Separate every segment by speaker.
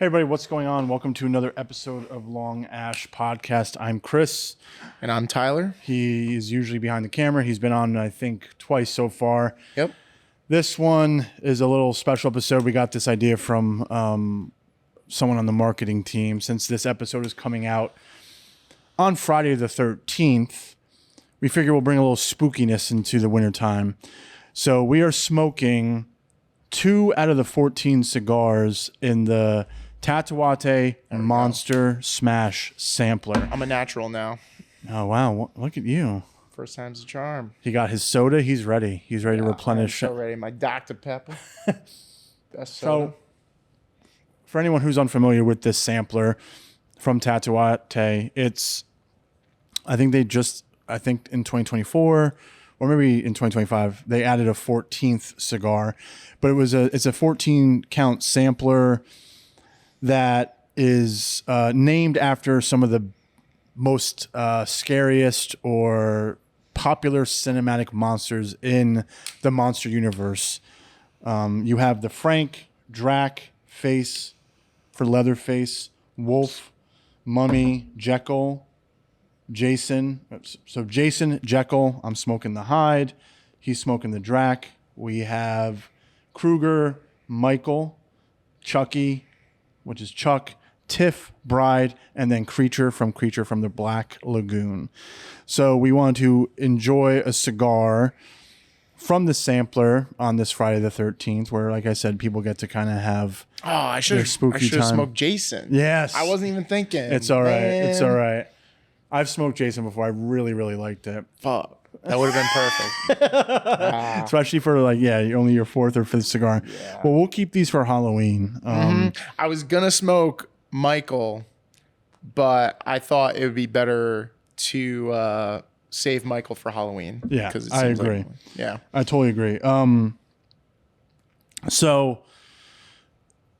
Speaker 1: Hey everybody, what's going on? Welcome to another episode of Long Ash Podcast. I'm Chris.
Speaker 2: And I'm Tyler.
Speaker 1: He is usually behind the camera. He's been on, I think, twice so far.
Speaker 2: Yep.
Speaker 1: This one is a little special episode. We got this idea from someone on the marketing team. Since this episode is coming out on Friday the 13th, we figure we'll bring a little spookiness into the wintertime. So we are smoking 2 out of the 14 cigars in the Tatuaje Monster Smash sampler.
Speaker 2: I'm a natural now.
Speaker 1: Oh, wow. Look at you.
Speaker 2: First time's a charm.
Speaker 1: He got his soda. He's ready. He's ready to replenish.
Speaker 2: I'm so ready. My Dr. Pepper. Best soda.
Speaker 1: So, for anyone who's unfamiliar with this sampler from Tatuaje, I think in 2024 or maybe in 2025, they added a 14th cigar, but it's a 14 count sampler that is named after some of the most scariest or popular cinematic monsters in the monster universe. You have the Frank, Drac, Face for Leatherface, Wolf, Mummy, Jekyll, Jason. So Jason, Jekyll, I'm smoking the Hyde. He's smoking the Drac. We have Krueger, Michael, Chucky, which is Chuck, Tiff, Bride, and then Creature from the Black Lagoon. So we want to enjoy a cigar from the sampler on this Friday the 13th, where, like I said, people get to kind of have
Speaker 2: I should have smoked Jason.
Speaker 1: Yes.
Speaker 2: I wasn't even thinking.
Speaker 1: It's all right.
Speaker 2: Man.
Speaker 1: It's all right. I've smoked Jason before. I really, really liked it.
Speaker 2: Fuck. That would have been perfect.
Speaker 1: Especially for only your 4th or 5th cigar.
Speaker 2: Yeah.
Speaker 1: Well, we'll keep these for Halloween.
Speaker 2: I was going to smoke Michael, but I thought it would be better to save Michael for Halloween.
Speaker 1: Yeah, I agree.
Speaker 2: Yeah.
Speaker 1: I totally agree. So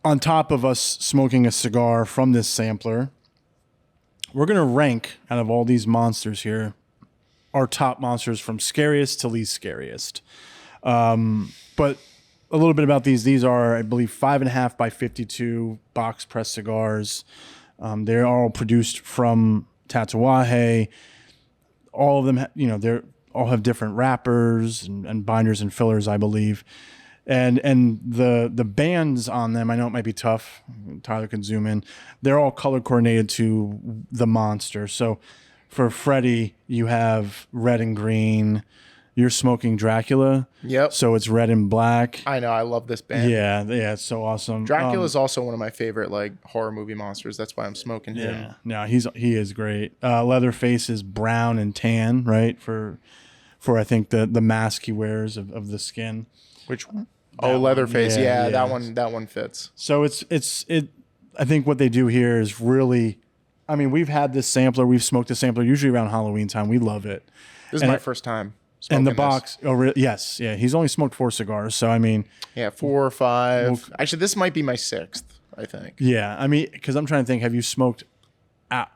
Speaker 1: on top of us smoking a cigar from this sampler, we're going to rank out of all these monsters here, our top monsters from scariest to least scariest. But a little bit about these. These are, I believe, 5.5 by 52 box press cigars. They're all produced from Tatuaje. All of them, they're all have different wrappers and binders and fillers, I believe. And the bands on them, I know it might be tough. Tyler can zoom in. They're all color coordinated to the monster. So for Freddy, you have red and green. You're smoking Dracula.
Speaker 2: Yep.
Speaker 1: So it's red and black.
Speaker 2: I know. I love this band.
Speaker 1: Yeah, it's so awesome.
Speaker 2: Dracula is also one of my favorite horror movie monsters. That's why I'm smoking him.
Speaker 1: Yeah, no, he is great. Leatherface is brown and tan, right? For I think the mask he wears of the skin.
Speaker 2: Which one? Leatherface. Yeah, that one fits.
Speaker 1: So I think what they do here is really, I mean, we've had this sampler, we've smoked this sampler usually around Halloween time. We love it.
Speaker 2: This is my first time.
Speaker 1: And the box, yes, yeah. He's only smoked 4 cigars, so I mean,
Speaker 2: 4 or 5. Actually, this might be my 6th, I think.
Speaker 1: Yeah, I mean, because I'm trying to think. Have you smoked a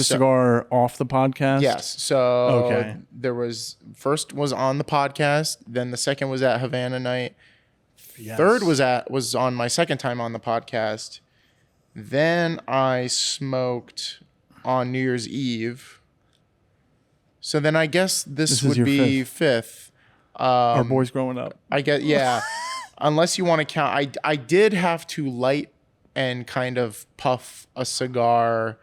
Speaker 1: cigar off the podcast?
Speaker 2: Yes. So first was on the podcast, then the second was at Havana night.
Speaker 1: Yes.
Speaker 2: Third was on my second time on the podcast. Then I smoked on New Year's Eve. So then I guess this would be 5th.
Speaker 1: Our boys growing up.
Speaker 2: I get, yeah. Unless you want to count, I did have to light and kind of puff a cigar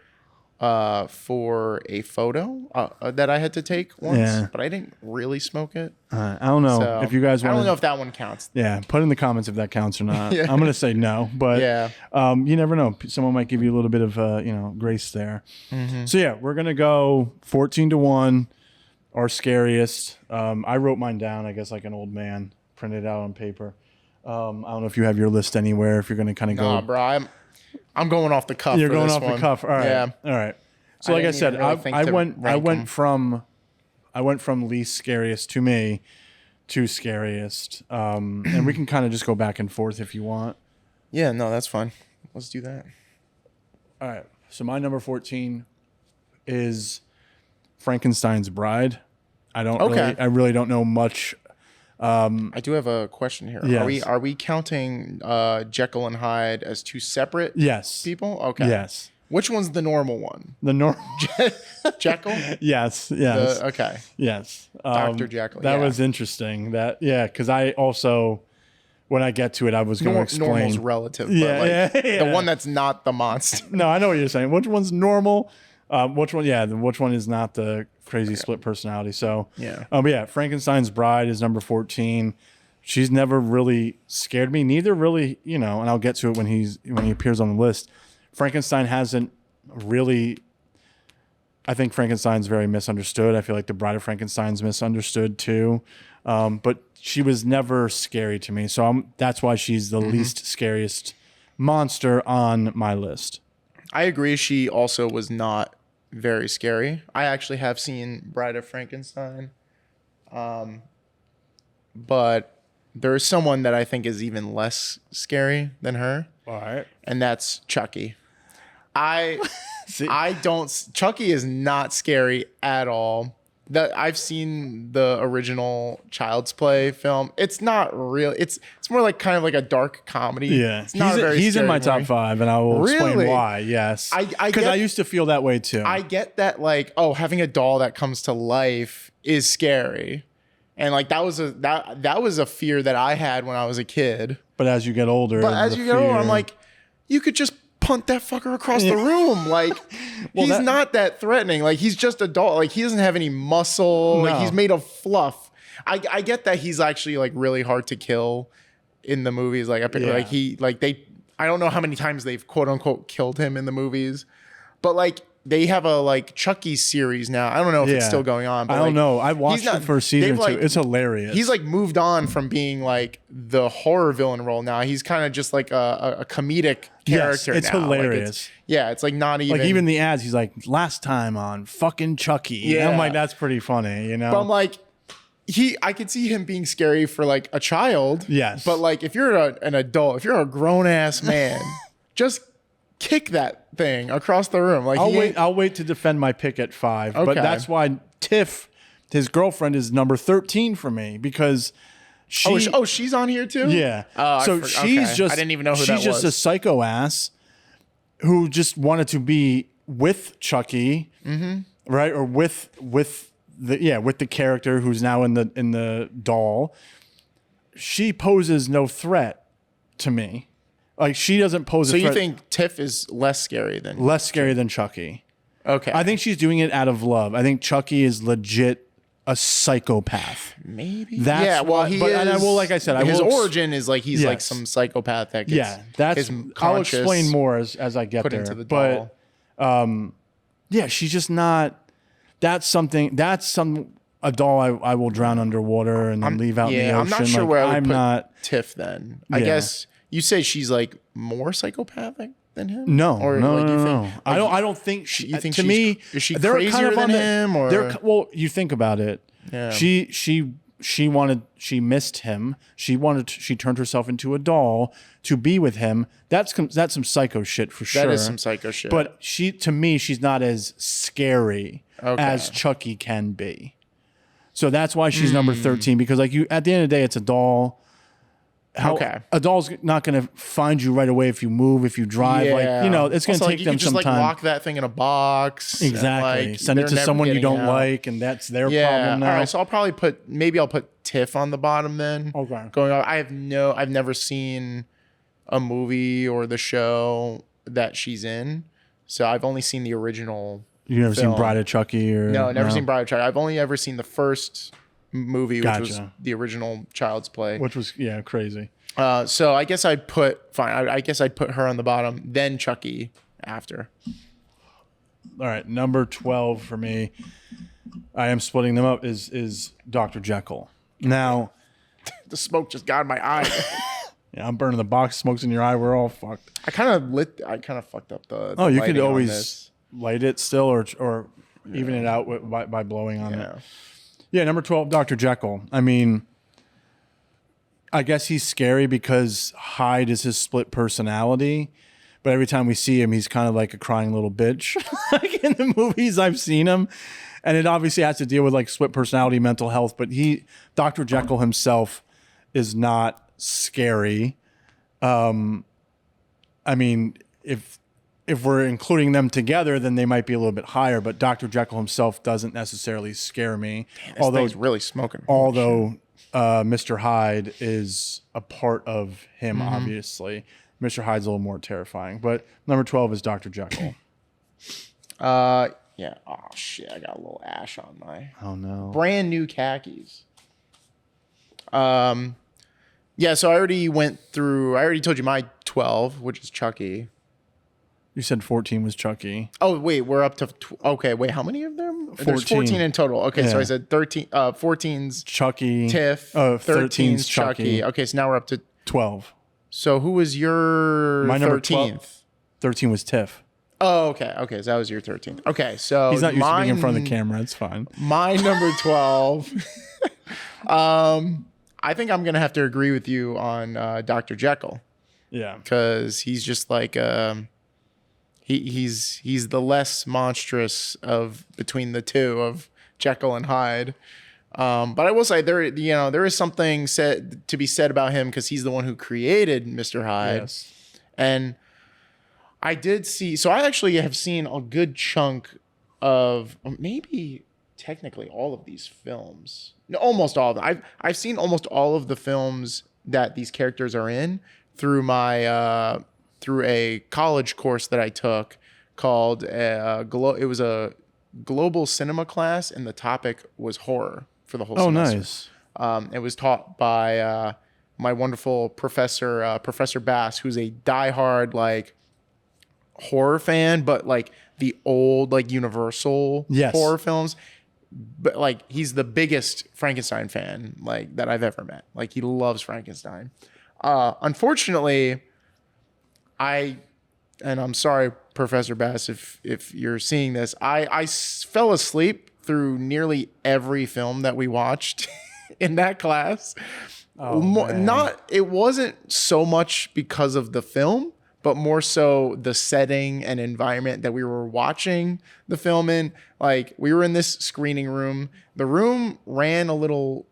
Speaker 2: for a photo that I had to take once, but I didn't really smoke it.
Speaker 1: I don't know if you guys want.
Speaker 2: I don't know if that one counts.
Speaker 1: Yeah, put in the comments if that counts or not. I'm gonna say no, but you never know. Someone might give you a little bit of grace there. Mm-hmm. So yeah, we're gonna go 14-1. Our scariest. I wrote mine down, I guess, like an old man, printed out on paper. I don't know if you have your list anywhere. If you're gonna kind of go.
Speaker 2: Nah, bro. I'm going off the cuff.
Speaker 1: You're going
Speaker 2: off
Speaker 1: the cuff. All right. Yeah. All right. So like I said, I went from least scariest to me to scariest. And we can kind of just go back and forth if you want.
Speaker 2: Yeah, no, that's fine. Let's do that.
Speaker 1: All right. So my number 14 is Frankenstein's Bride. I really don't know much
Speaker 2: I do have a question here.
Speaker 1: Yes.
Speaker 2: Are we counting Jekyll and Hyde as two separate
Speaker 1: Yes.
Speaker 2: people? Okay.
Speaker 1: Yes.
Speaker 2: Which one's the normal one?
Speaker 1: The normal.
Speaker 2: Jekyll?
Speaker 1: Yes. Yes.
Speaker 2: Okay.
Speaker 1: Yes.
Speaker 2: Dr. Jekyll.
Speaker 1: That
Speaker 2: yeah.
Speaker 1: was interesting. Because I also, when I get to it, I was going to explain.
Speaker 2: Normal's relative.
Speaker 1: Yeah,
Speaker 2: but
Speaker 1: yeah.
Speaker 2: The one that's not the monster.
Speaker 1: No, I know what you're saying. Which one's normal? Which one? Yeah, which one is not the crazy split personality? So
Speaker 2: Yeah.
Speaker 1: But yeah, Frankenstein's Bride is number 14. She's never really scared me. Neither really, and I'll get to it when he appears on the list. Frankenstein hasn't really. I think Frankenstein's very misunderstood. I feel like the Bride of Frankenstein's misunderstood too. But she was never scary to me. So that's why she's the least scariest monster on my list.
Speaker 2: I agree. She also was not very scary. I actually have seen Bride of Frankenstein. But there is someone that I think is even less scary than her.
Speaker 1: All right.
Speaker 2: And that's Chucky.
Speaker 1: See?
Speaker 2: Chucky is not scary at all. I've seen the original Child's Play film. It's not real. It's more like kind of like a dark comedy.
Speaker 1: Yeah,
Speaker 2: it's not
Speaker 1: he's in my
Speaker 2: movie.
Speaker 1: top 5, and I will explain
Speaker 2: Really?
Speaker 1: why. Yes,
Speaker 2: Because
Speaker 1: I used to feel that way too.
Speaker 2: I get that, like, having a doll that comes to life is scary, and like that was a fear that I had when I was a kid.
Speaker 1: But as you get older,
Speaker 2: I'm like, you could just punt that fucker across the room. Like, he's not that threatening. Like, he's just a doll. Like, he doesn't have any muscle.
Speaker 1: No.
Speaker 2: Like, he's made of fluff. I get that he's actually like really hard to kill in the movies. Like, I don't know how many times they've quote unquote killed him in the movies, but like they have a like Chucky series now. I don't know if it's still going on. But
Speaker 1: I don't know. I watched the first season too. It's hilarious.
Speaker 2: He's like moved on from being like the horror villain role now. He's kind of just like a comedic character.
Speaker 1: It's
Speaker 2: now.
Speaker 1: hilarious.
Speaker 2: It's like not even
Speaker 1: like even the ads. He's like, last time on fucking Chucky.
Speaker 2: Yeah.
Speaker 1: And I'm like, that's pretty funny,
Speaker 2: But I'm like, I could see him being scary for like a child.
Speaker 1: Yes.
Speaker 2: But like if you're an adult, if you're a grown ass man, just kick that thing across the room. Like
Speaker 1: I'll wait to defend my pick at 5.
Speaker 2: Okay.
Speaker 1: But that's why Tiff, his girlfriend, is number 13 for me because
Speaker 2: she's on here too?
Speaker 1: Yeah.
Speaker 2: She's just I didn't even know who that was.
Speaker 1: She's just a psycho ass who just wanted to be with Chucky, right? Or with the character who's now in the doll. She poses no threat to me. Like, she doesn't pose a threat.
Speaker 2: So you think Tiff is less scary
Speaker 1: than Chucky?
Speaker 2: Okay.
Speaker 1: I think she's doing it out of love. I think Chucky is legit a psychopath.
Speaker 2: Maybe.
Speaker 1: That's like I said,
Speaker 2: his origin is like he's like some psychopath that gets
Speaker 1: I'll explain more as I get
Speaker 2: put
Speaker 1: there.
Speaker 2: into the doll.
Speaker 1: But she's just not. That's a doll I will drown underwater and then leave out in the ocean.
Speaker 2: I'm not sure where I would put
Speaker 1: not
Speaker 2: Tiff then. I guess you say she's like more psychopathic than him.
Speaker 1: No,
Speaker 2: or
Speaker 1: no,
Speaker 2: like,
Speaker 1: no,
Speaker 2: you
Speaker 1: no.
Speaker 2: think,
Speaker 1: I don't think she.
Speaker 2: You think
Speaker 1: to me,
Speaker 2: is she
Speaker 1: they're
Speaker 2: crazier
Speaker 1: kind of
Speaker 2: than
Speaker 1: on
Speaker 2: him? Or
Speaker 1: well, you think about it.
Speaker 2: Yeah.
Speaker 1: She missed him. She turned herself into a doll to be with him. That's some psycho shit for sure.
Speaker 2: That is some psycho shit.
Speaker 1: But to me, she's not as scary as Chucky can be. So that's why she's number 13, because like at the end of the day, it's a doll. A doll's not going to find you right away if you move, if you drive.
Speaker 2: Yeah.
Speaker 1: Like, it's going to take them some time.
Speaker 2: Lock that thing in a box.
Speaker 1: Exactly. Send it to someone you don't like, and that's their problem now.
Speaker 2: All right. So I'll put Tiff on the bottom then.
Speaker 1: Okay.
Speaker 2: Going on. I've never seen a movie or the show that she's in, so I've only seen the original.
Speaker 1: You never seen Bride of Chucky or
Speaker 2: no? Never seen Bride of Chucky. I've only ever seen the first movie, which was the original Child's Play,
Speaker 1: which was crazy.
Speaker 2: So I guess I'd put I guess I'd put her on the bottom, then Chucky after.
Speaker 1: All right, number 12 for me. I am splitting them up. Is Dr. Jekyll. Now,
Speaker 2: the smoke just got in my eye.
Speaker 1: Yeah, I'm burning the box. Smoke's in your eye. We're all fucked.
Speaker 2: I kind of fucked up the.
Speaker 1: Oh, you could always light it still, or even it out by blowing on it. Yeah, number 12, Dr. Jekyll. I mean, I guess he's scary because Hyde is his split personality, but every time we see him, he's kind of like a crying little bitch. Like in the movies I've seen him. And it obviously has to deal with like split personality, mental health, but Dr. Jekyll himself is not scary. I mean, if we're including them together, then they might be a little bit higher, but Dr. Jekyll himself doesn't necessarily scare me.
Speaker 2: Although he's really smoking.
Speaker 1: Mr. Hyde is a part of him, obviously. Mr. Hyde's a little more terrifying, but number 12 is Dr. Jekyll.
Speaker 2: Yeah. Oh shit! I got a little ash on my
Speaker 1: brand
Speaker 2: new khakis. Yeah. So I already told you my 12, which is Chucky.
Speaker 1: You said 14 was Chucky.
Speaker 2: Oh wait, we're up to okay. Wait, how many of them?
Speaker 1: 14.
Speaker 2: There's 14 in total. Okay, so I said 13. 14's
Speaker 1: Chucky.
Speaker 2: Tiff. 13's Chucky. Okay, so now we're up to
Speaker 1: 12.
Speaker 2: So who was your
Speaker 1: my
Speaker 2: 13th?
Speaker 1: 13 was Tiff.
Speaker 2: Oh, okay. Okay, so that was your 13th. Okay, so
Speaker 1: he's not used to being in front of the camera. It's fine.
Speaker 2: My number 12. I think I'm gonna have to agree with you on Dr. Jekyll.
Speaker 1: Yeah,
Speaker 2: because he's just like he's the less monstrous of between the two of Jekyll and Hyde. But I will say there is something to be said about him because he's the one who created Mr. Hyde.
Speaker 1: Yes.
Speaker 2: And I did see, so I actually have seen a good chunk of maybe technically all of these films. No, almost all of them. I've seen almost all of the films that these characters are in through my through a college course that I took called it was a global cinema class, and the topic was horror for the whole semester.
Speaker 1: Oh, nice.
Speaker 2: It was taught by my wonderful professor, Professor Bass, who's a diehard like horror fan, but like the old like Universal horror films. But like he's the biggest Frankenstein fan like that I've ever met. Like he loves Frankenstein. Unfortunately, I'm sorry, Professor Bass, if you're seeing this, I fell asleep through nearly every film that we watched in that class. It wasn't so much because of the film, but more so the setting and environment that we were watching the film in. Like we were in this screening room. The room ran a little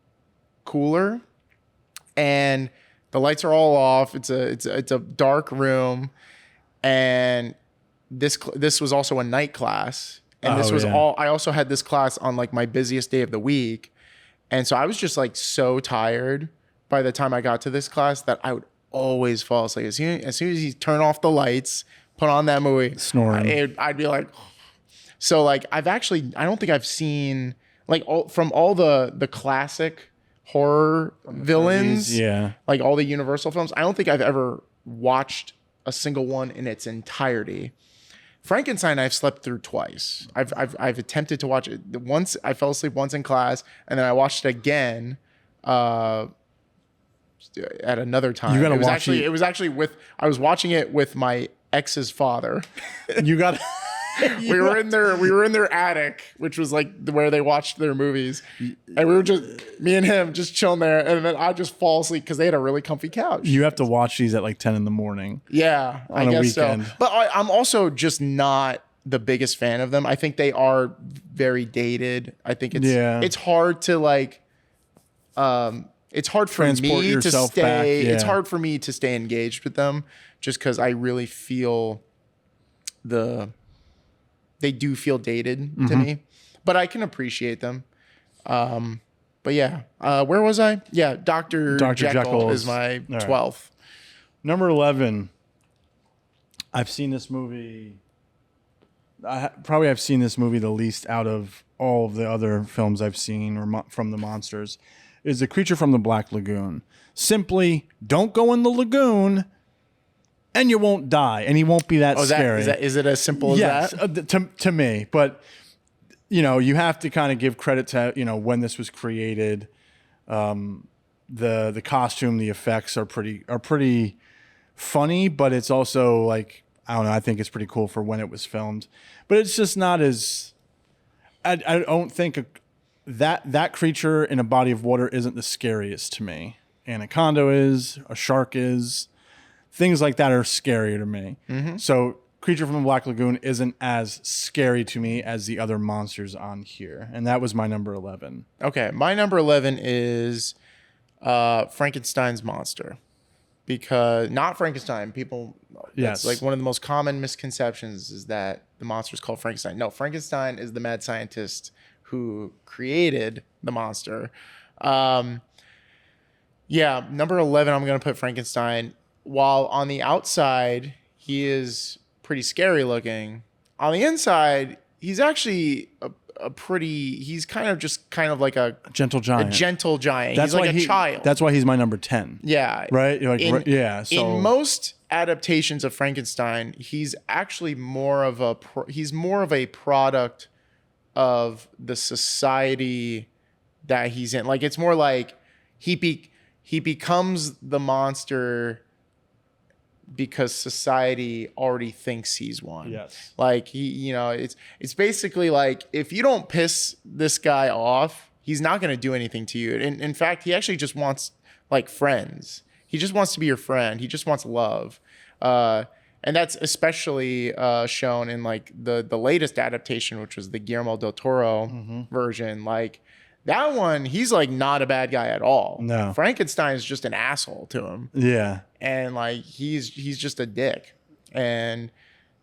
Speaker 2: cooler, and the lights are all off. It's a dark room, and this was also a night class, and I also had this class on like my busiest day of the week, and so I was just like so tired by the time I got to this class that I would always fall asleep as soon as you turn off the lights, put on that movie,
Speaker 1: snoring.
Speaker 2: I'd be like, so like I don't think I've seen like from all the classic horror villains, like all the Universal films, I don't think I've ever watched a single one in its entirety. Frankenstein I've slept through twice. I've attempted to watch it once. I fell asleep once in class, and then I watched it again at another time.
Speaker 1: You gotta
Speaker 2: watch it. It was actually I was watching it with my ex's father.
Speaker 1: You got
Speaker 2: we were in their attic, which was like where they watched their movies, and we were just me and him just chilling there, and then I just fall asleep because they had a really comfy couch.
Speaker 1: You have to watch these at like 10 in the morning.
Speaker 2: Yeah, I guess so. But I'm also just not the biggest fan of them. I think they are very dated. I think it's hard to like it's hard for
Speaker 1: transport
Speaker 2: me to
Speaker 1: yourself
Speaker 2: stay
Speaker 1: back. Yeah.
Speaker 2: It's hard for me to stay engaged with them just because I really feel they do feel dated to me, but I can appreciate them. But yeah, where was I? Yeah, Dr. Jekyll is my 12th. Right.
Speaker 1: Number 11. I've seen this movie. I've seen this movie the least out of all of the other films I've seen or from the monsters. Is The Creature from the Black Lagoon. Simply, don't go in the lagoon, and you won't die, and he won't be that scary.
Speaker 2: Is it as simple as that?
Speaker 1: To me. But, you have to kind of give credit to, when this was created. The costume, the effects are pretty funny, but it's also like, I don't know, I think it's pretty cool for when it was filmed. But it's just not as... I don't think that creature in a body of water isn't the scariest to me. Anaconda is, a shark is. things like that are scarier to me.
Speaker 2: Mm-hmm.
Speaker 1: So Creature from the Black Lagoon isn't as scary to me as the other monsters on here. And that was my number 11.
Speaker 2: Okay, my number 11 is Frankenstein's monster. Because not Frankenstein, people.
Speaker 1: Yes.
Speaker 2: It's like one of the most common misconceptions is that the monster is called Frankenstein. No, Frankenstein is the mad scientist who created the monster. Yeah, number 11, I'm going to put Frankenstein. While on the outside, he is pretty scary looking. On the inside, he's actually he's kind of like a
Speaker 1: Gentle giant.
Speaker 2: gentle giant.
Speaker 1: That's
Speaker 2: he's
Speaker 1: why
Speaker 2: like a child.
Speaker 1: That's why he's my number 10.
Speaker 2: Yeah.
Speaker 1: Right? You're like, yeah. So
Speaker 2: in most adaptations of Frankenstein, he's actually more of a product of the society that he's in. Like, it's more like he becomes the monster because society already thinks he's one.
Speaker 1: Yes.
Speaker 2: Like, it's basically like, if you don't piss this guy off, he's not going to do anything to you. And in fact, he actually just wants like friends. He just wants to be your friend. He just wants love. And that's especially shown in like the latest adaptation, which was the Guillermo del Toro version. Like, that one, he's like not a bad guy at all.
Speaker 1: No.
Speaker 2: Frankenstein is just an asshole to him.
Speaker 1: Yeah.
Speaker 2: And like he's just a dick. And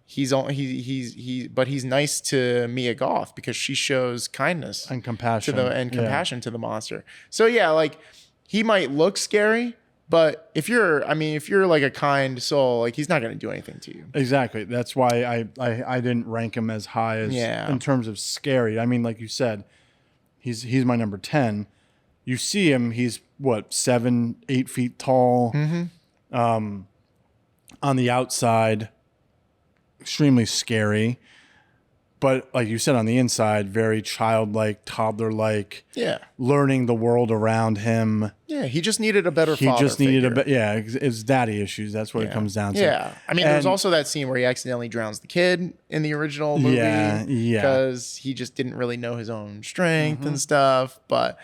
Speaker 2: but he's nice to Mia Goth because she shows kindness
Speaker 1: And compassion.
Speaker 2: compassion to the monster. So yeah, like he might look scary, but if you're like a kind soul, like he's not going to do anything to you.
Speaker 1: Exactly. That's why I didn't rank him as high as in terms of scary. I mean, like you said, he's my number 10. You see him, he's what, 7-8 feet tall. On the outside, extremely scary. But like you said, on the inside, very childlike, toddler-like.
Speaker 2: Yeah.
Speaker 1: Learning the world around him.
Speaker 2: Yeah, he just needed a better father
Speaker 1: He just needed
Speaker 2: figure.
Speaker 1: it's daddy issues. That's what it comes down to.
Speaker 2: Yeah. I mean, there's also that scene where he accidentally drowns the kid in the original movie.
Speaker 1: Yeah.
Speaker 2: Because he just didn't really know his own strength and stuff. But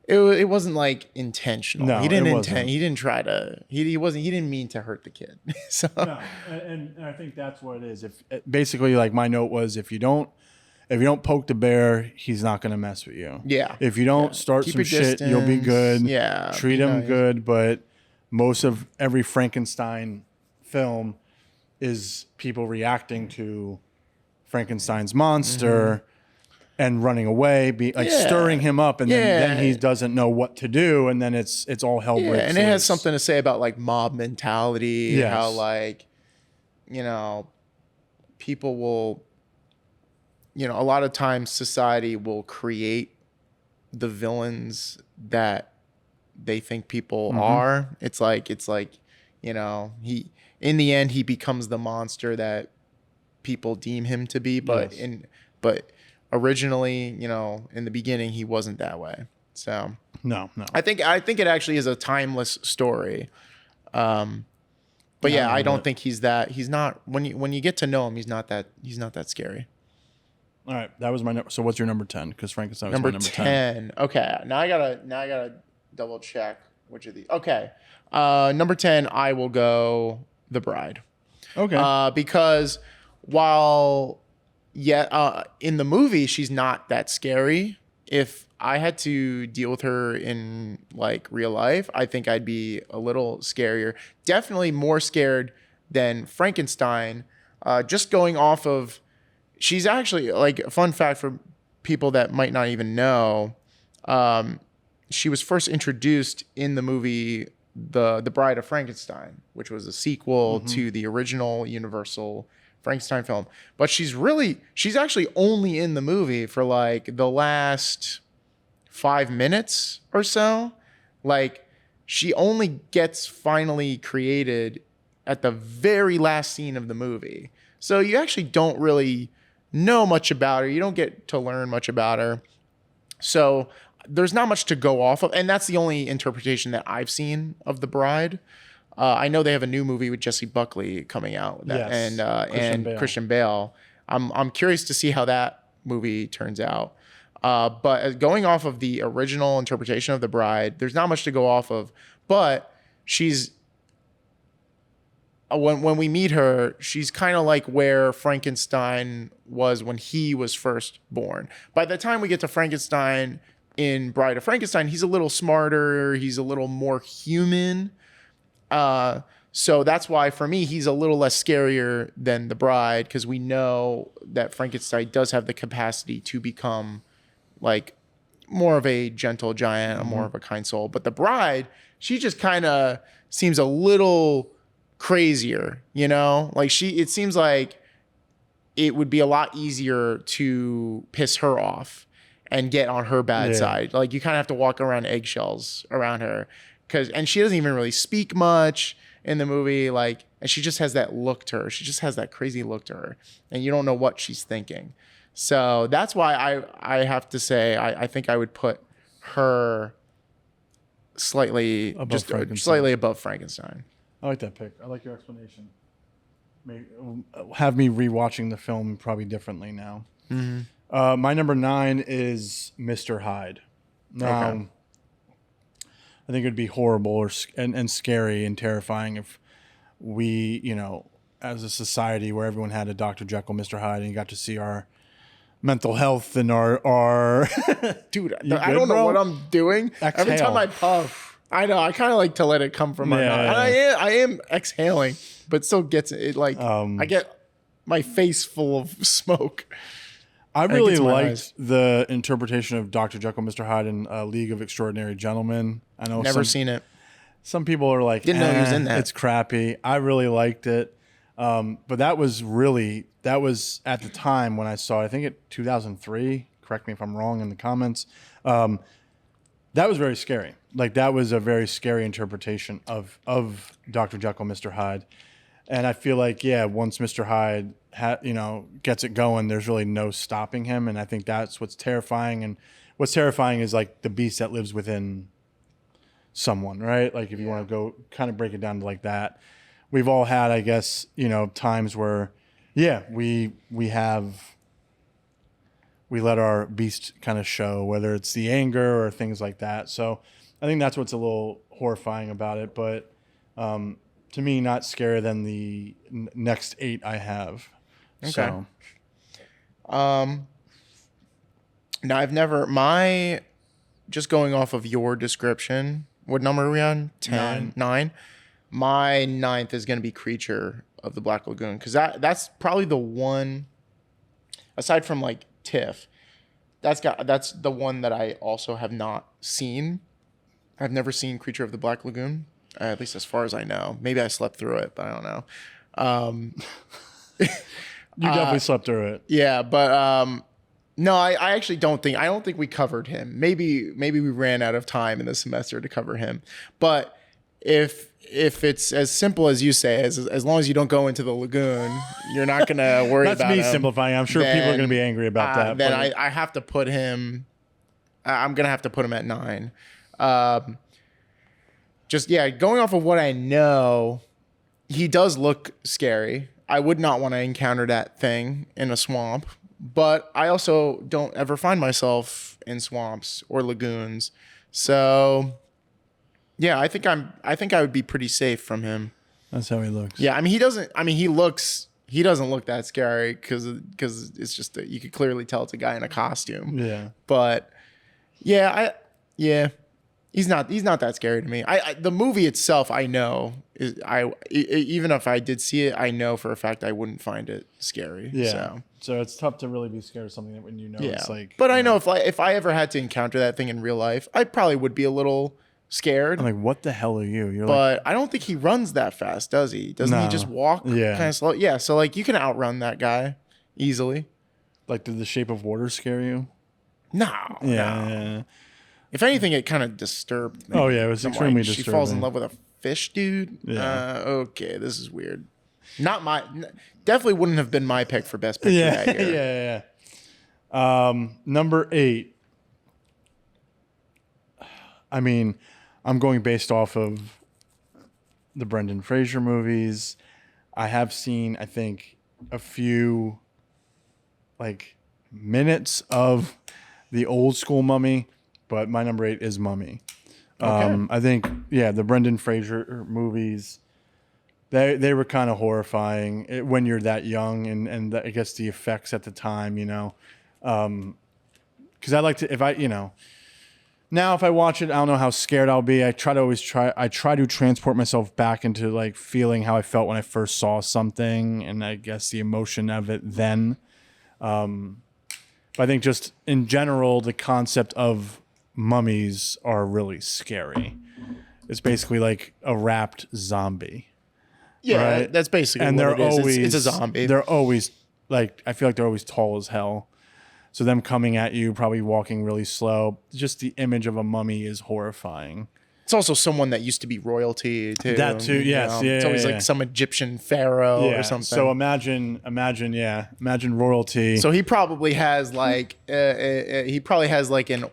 Speaker 2: it wasn't like intentional.
Speaker 1: No,
Speaker 2: he didn't
Speaker 1: it wasn't.
Speaker 2: He didn't try to. He didn't mean to hurt the kid. So
Speaker 1: No, and I think that's what it is. If basically, like my note was, if you don't poke the bear, he's not gonna mess with you.
Speaker 2: Yeah.
Speaker 1: If you don't start
Speaker 2: Keep
Speaker 1: some
Speaker 2: your
Speaker 1: shit, you'll be
Speaker 2: distance.
Speaker 1: good.
Speaker 2: Yeah,
Speaker 1: Treat
Speaker 2: be
Speaker 1: him
Speaker 2: nice.
Speaker 1: good, but most of every Frankenstein film is people reacting to Frankenstein's monster. And running away, stirring him up, and then he doesn't know what to do, and then it's all hell breaks loose.
Speaker 2: And it has something to say about like mob mentality,
Speaker 1: Yes.
Speaker 2: how like, people will, a lot of times society will create the villains that they think people are. It's like, he, in the end, he becomes the monster that people deem him to be, but originally, in the beginning, he wasn't that way. So
Speaker 1: no.
Speaker 2: I think it actually is a timeless story. But yeah, I don't think he's not, when you get to know him, he's not that scary.
Speaker 1: All right, that was my number. So what's your number 10? Because Frankenstein was my number
Speaker 2: 10. Okay, now I gotta double check which of these. Okay, number 10, I will go The Bride.
Speaker 1: Okay.
Speaker 2: Because while in the movie she's not that scary, if I had to deal with her in like real life, I think I'd be a little scarier. Definitely more scared than Frankenstein. Just going off of, she's actually, like, a fun fact for people that might not even know, she was first introduced in the movie The Bride of Frankenstein, which was a sequel to the original Universal Frankenstein film. But she's actually only in the movie for like the last 5 minutes or so. Like, she only gets finally created at the very last scene of the movie. So you actually don't really know much about her. You don't get to learn much about her. So there's not much to go off of. And that's the only interpretation that I've seen of The Bride. I know they have a new movie with Jessie Buckley coming out, and Christian Bale. I'm curious to see how that movie turns out. But going off of the original interpretation of The Bride, there's not much to go off of. But she's when we meet her, she's kind of like where Frankenstein was when he was first born. By the time we get to Frankenstein in Bride of Frankenstein, he's a little smarter, he's a little more human. So that's why for me, he's a little less scarier than the Bride, because we know that Frankenstein does have the capacity to become like more of a gentle giant, a more of a kind soul. But the Bride, she just kind of seems a little crazier, you know? Like it seems like it would be a lot easier to piss her off and get on her bad side. Like you kind of have to walk around eggshells around her, and she doesn't even really speak much in the movie. Like, and she just has that look to her. She just has that crazy look to her, and you don't know what she's thinking. So that's why I have to say I think I would put her slightly above Frankenstein.
Speaker 1: I like that pick. I like your explanation. Have me rewatching the film probably differently now. Mm-hmm. My number 9 is Mr. Hyde. Now, okay. I think it would be horrible and scary and terrifying if we, as a society where everyone had a Dr. Jekyll, Mr. Hyde, and you got to see our mental health and our
Speaker 2: dude, I don't know what I'm doing. Exhale. Every time I puff, I know I kind of like to let it come from my mouth. And I am exhaling, but still gets it like I get my face full of smoke.
Speaker 1: I really liked the interpretation of Dr. Jekyll, Mr. Hyde in League of Extraordinary Gentlemen. I know
Speaker 2: never seen it.
Speaker 1: Some people are like,
Speaker 2: didn't know he was in that.
Speaker 1: It's crappy. I really liked it. But that was at the time when I saw it, I think it 2003, correct me if I'm wrong in the comments. That was very scary. Like that was a very scary interpretation of Dr. Jekyll, Mr. Hyde. And I feel like, once Mr. Hyde gets it going, there's really no stopping him. And I think that's what's terrifying. And what's terrifying is like the beast that lives within someone, right? Like if you want to go kind of break it down to like that. We've all had, I guess, times where, we let our beast kind of show, whether it's the anger or things like that. So I think that's what's a little horrifying about it. But to me, not scarier than the next 8 I have. Okay. So.
Speaker 2: Now I've never, just going off of your description, what number are we on? 10? 9? My 9th is going to be Creature of the Black Lagoon, because that's probably the one, aside from like TIFF, that's the one that I also have not seen. I've never seen Creature of the Black Lagoon, at least as far as I know. Maybe I slept through it, but I don't know.
Speaker 1: You definitely slept through it.
Speaker 2: Yeah, but no, I actually don't think we covered him. Maybe we ran out of time in the semester to cover him. But if it's as simple as you say, as long as you don't go into the lagoon, you're not going to worry about him.
Speaker 1: That's me simplifying. I'm sure people are going to be angry about that.
Speaker 2: Then I have to put him, I'm going to have to put him at 9. Going off of what I know, he does look scary. I would not want to encounter that thing in a swamp, but I also don't ever find myself in swamps or lagoons. So yeah, I think I would be pretty safe from him.
Speaker 1: That's how he looks.
Speaker 2: Yeah, he doesn't look that scary because it's just that you could clearly tell it's a guy in a costume.
Speaker 1: Yeah.
Speaker 2: But he's not that scary to me. The movie itself, I know even if I did see it, I know for a fact I wouldn't find it scary.
Speaker 1: Yeah. So it's tough to really be scared of something that when it's like.
Speaker 2: But I know if I ever had to encounter that thing in real life, I probably would be a little scared.
Speaker 1: I'm like, what the hell are you?
Speaker 2: But I don't think he runs that fast, does he? Doesn't he just walk kind of slow? Yeah, so like you can outrun that guy easily.
Speaker 1: Like, did The Shape of Water scare you?
Speaker 2: No.
Speaker 1: Yeah.
Speaker 2: No. If anything, it kind of disturbed me.
Speaker 1: Oh yeah, it was extremely disturbing.
Speaker 2: She falls in love with a fish dude.
Speaker 1: Yeah.
Speaker 2: Okay, this is weird. Definitely wouldn't have been my pick for best picture that year.
Speaker 1: Yeah. Number 8. I'm going based off of the Brendan Fraser movies. I have seen, I think, a few minutes of the old school Mummy, but my number 8 is Mummy. Okay. I think, the Brendan Fraser movies, They were kind of horrifying when you're that young, and I guess the effects at the time, because I like to, if I, now if I watch it, I don't know how scared I'll be. I try to transport myself back into like feeling how I felt when I first saw something, and I guess the emotion of it then. But I think just in general, the concept of mummies are really scary. It's basically like a wrapped zombie.
Speaker 2: Yeah,
Speaker 1: right?
Speaker 2: that's basically
Speaker 1: and
Speaker 2: what
Speaker 1: they're
Speaker 2: it is.
Speaker 1: always
Speaker 2: It's a zombie.
Speaker 1: They're always like, I feel like they're always tall as hell. So them coming at you, probably walking really slow. Just the image of a mummy is horrifying.
Speaker 2: It's also someone that used to be royalty too.
Speaker 1: That too, yes. Yeah,
Speaker 2: it's always
Speaker 1: yeah.
Speaker 2: like some Egyptian pharaoh or something.
Speaker 1: So imagine royalty.
Speaker 2: So he probably has like an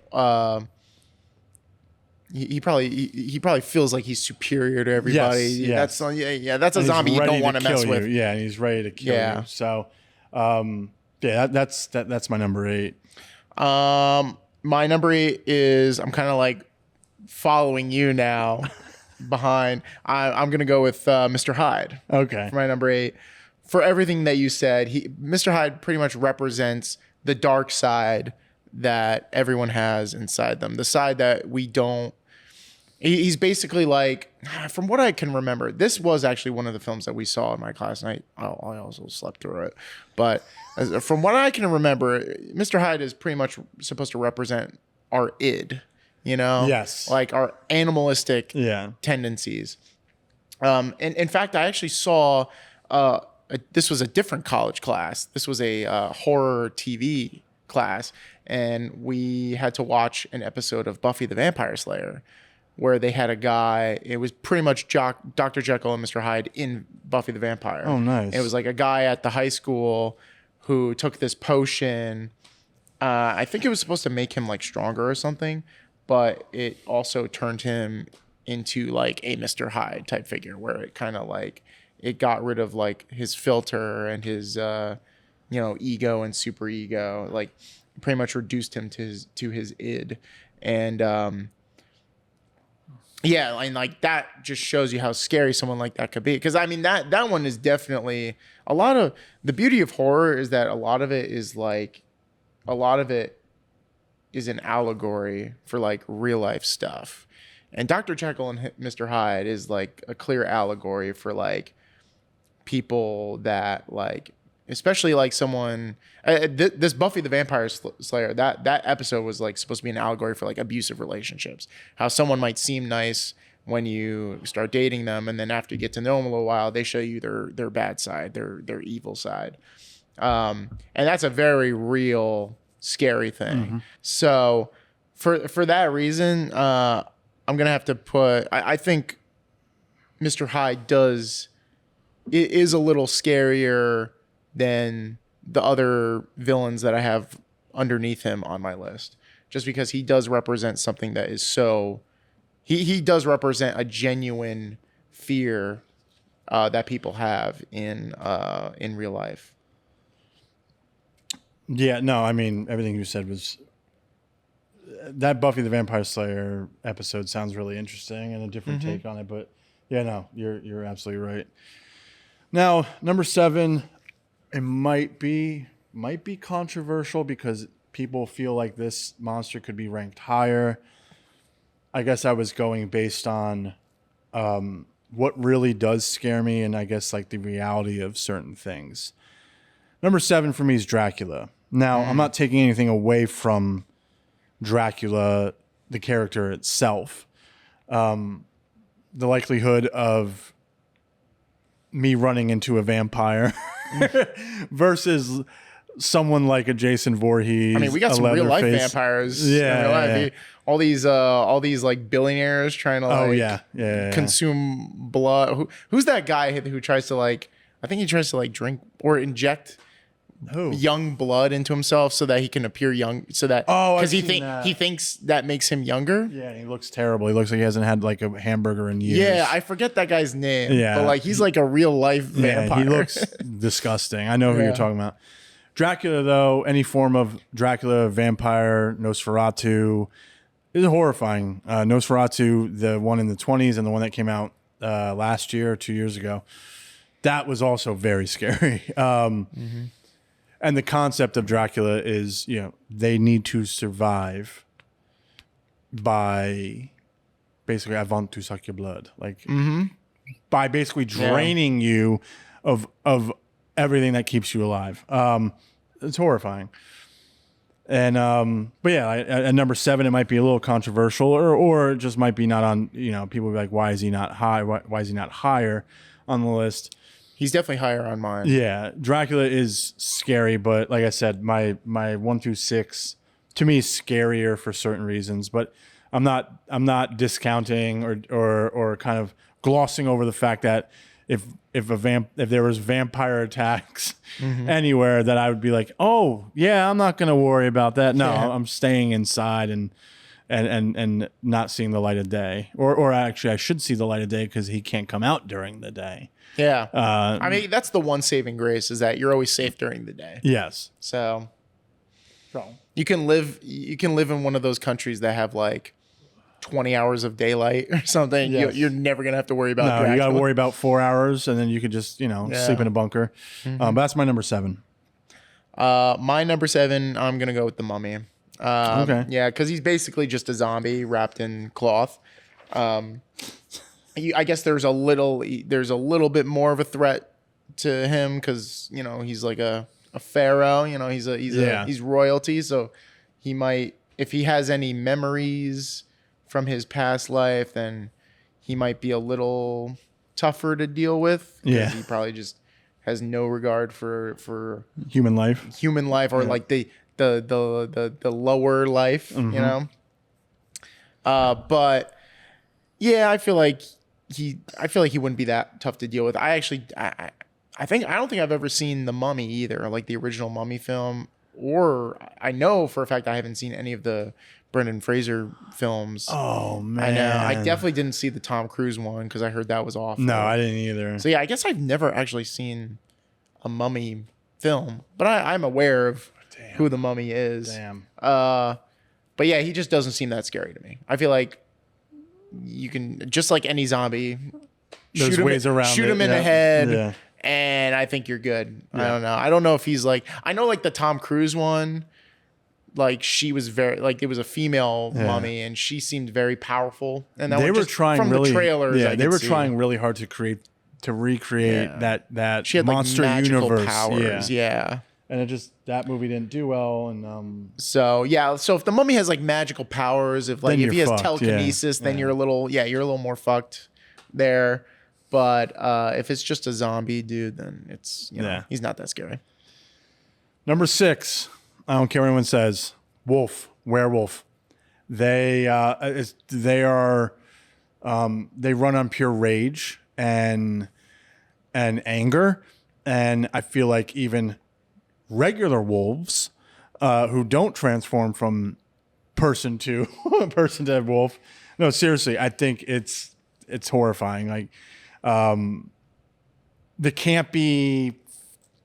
Speaker 2: he probably feels like he's superior to everybody.
Speaker 1: Yes.
Speaker 2: That's a zombie you don't want to mess with.
Speaker 1: Yeah, and he's ready to kill you. So that's my number 8.
Speaker 2: My number 8 is, I'm kind of like following you now behind. I'm gonna go with Mr. Hyde.
Speaker 1: Okay.
Speaker 2: For my number 8. For everything that you said, Mr. Hyde pretty much represents the dark side that everyone has inside them. The side that we don't. He's basically like, from what I can remember, this was actually one of the films that we saw in my class, and I also slept through it. But from what I can remember, Mr. Hyde is pretty much supposed to represent our id,
Speaker 1: Yes.
Speaker 2: like our animalistic tendencies. And in fact, I actually saw this was a different college class. This was a horror TV class, and we had to watch an episode of Buffy the Vampire Slayer, where they had a guy. It was pretty much Dr. Jekyll and Mr. Hyde in Buffy the Vampire.
Speaker 1: Oh, nice.
Speaker 2: It was like a guy at the high school who took this potion. I think it was supposed to make him like stronger or something, but it also turned him into like a Mr. Hyde type figure, where it kind of like, it got rid of like his filter and his ego and super ego, like pretty much reduced him to his id. And and like that just shows you how scary someone like that could be. Because I mean, that one is definitely, a lot of the beauty of horror is that a lot of it is an allegory for like real life stuff. And Dr. Jekyll and Mr. Hyde is like a clear allegory for like people that like, especially like someone, this Buffy the Vampire Slayer, that episode was like supposed to be an allegory for like abusive relationships. How someone might seem nice when you start dating them, and then after you get to know them a little while, they show you their bad side, their evil side. And that's a very real, scary thing. Mm-hmm. So for that reason, I'm gonna have to put. I think Mr. Hyde is a little scarier than the other villains that I have underneath him on my list, just because he does represent something that is so. He does represent a genuine fear that people have in real life. Yeah, no, I mean, everything you said was. That Buffy the Vampire Slayer episode sounds really interesting and a different take on it, but yeah, no, you're absolutely right. Now, number 7, it might be controversial because people feel like this monster could be ranked higher. I guess I was going based on what really does scare me, and I guess like the reality of certain things. Number 7 for me is Dracula. Now, I'm not taking anything away from Dracula, the character itself. The likelihood of me running into a vampire versus someone like a Jason Voorhees. I mean, we got some real life vampires.
Speaker 1: Yeah,
Speaker 2: in real life. All these like billionaires trying to consume blood. Who's that guy who tries to like? I think he tries to like drink or inject young blood into himself so that he can appear young. So that because he thinks that makes him younger.
Speaker 1: Yeah, he looks terrible. He looks like he hasn't had like a hamburger in years.
Speaker 2: Yeah, I forget that guy's name.
Speaker 1: Yeah,
Speaker 2: but like he's like a real life vampire.
Speaker 1: He looks disgusting. I know who you're talking about. Dracula, though, any form of Dracula, vampire, Nosferatu is horrifying. Nosferatu, the one in the 20s and the one that came out last year or 2 years ago. That was also very scary. And the concept of Dracula is, they need to survive by basically, I want to suck your blood. Like, by basically draining you of everything that keeps you alive. It's horrifying. And but yeah, at number 7, it might be a little controversial, or it just might be not on. People will be like, why is he not high? Why is he not higher on the list?
Speaker 2: He's definitely higher on mine.
Speaker 1: Yeah, Dracula is scary, but like I said, my 1 through 6 to me is scarier for certain reasons. But I'm not discounting or kind of glossing over the fact that if there was vampire attacks anywhere, that I would be like, oh yeah, I'm not gonna worry about that. No, I'm staying inside and not seeing the light of day. Or actually, I should see the light of day because he can't come out during the day.
Speaker 2: Yeah, I mean, that's the one saving grace, is that you're always safe during the day.
Speaker 1: Yes.
Speaker 2: So you can live in one of those countries that have like 20 hours of daylight or something.
Speaker 1: Yes.
Speaker 2: You're never gonna have to worry about.
Speaker 1: No,
Speaker 2: Dracula.
Speaker 1: you got to worry about 4 hours, and then you could just sleep in a bunker. But that's my number 7.
Speaker 2: My number 7, I'm gonna go with the Mummy.
Speaker 1: Okay.
Speaker 2: Yeah, because he's basically just a zombie wrapped in cloth. I guess there's a little bit more of a threat to him because he's like a pharaoh. He's royalty, so he might, if he has any memories from his past life, then he might be a little tougher to deal with.
Speaker 1: Yeah,
Speaker 2: he probably just has no regard for
Speaker 1: human life,
Speaker 2: or like the lower life, but yeah, I feel like he wouldn't be that tough to deal with. I don't think I've ever seen The Mummy either, like the original Mummy film, or I know for a fact I haven't seen any of the Brendan Fraser films.
Speaker 1: Oh man,
Speaker 2: I know. I definitely didn't see the Tom Cruise one because I heard that was awful.
Speaker 1: No, I didn't either.
Speaker 2: So yeah, I guess I've never actually seen a Mummy film, but I'm aware of who the Mummy is.
Speaker 1: Damn.
Speaker 2: But yeah, he just doesn't seem that scary to me. I feel like you can, just like any zombie,
Speaker 1: There's ways around
Speaker 2: shoot
Speaker 1: it.
Speaker 2: him in the head, and I think you're good.
Speaker 1: Yeah.
Speaker 2: I don't know. I don't know if he's like, I know like the Tom Cruise one, like she was very, like it was a female mummy and she seemed very powerful. And that
Speaker 1: they were trying
Speaker 2: from
Speaker 1: really,
Speaker 2: the trailers.
Speaker 1: Yeah, they were trying really hard to recreate that
Speaker 2: she had
Speaker 1: monster
Speaker 2: like magical
Speaker 1: universe.
Speaker 2: powers. Yeah.
Speaker 1: And that movie didn't do well. And
Speaker 2: so if the mummy has like magical powers, if he has
Speaker 1: fucked,
Speaker 2: telekinesis, then you're a little more fucked there. But if it's just a zombie dude, then it's he's not that scary.
Speaker 1: Number 6, I don't care what anyone says. Werewolf. They run on pure rage and anger, and I feel like even regular wolves who don't transform from person to wolf. No, seriously, I think it's horrifying. Like the campy,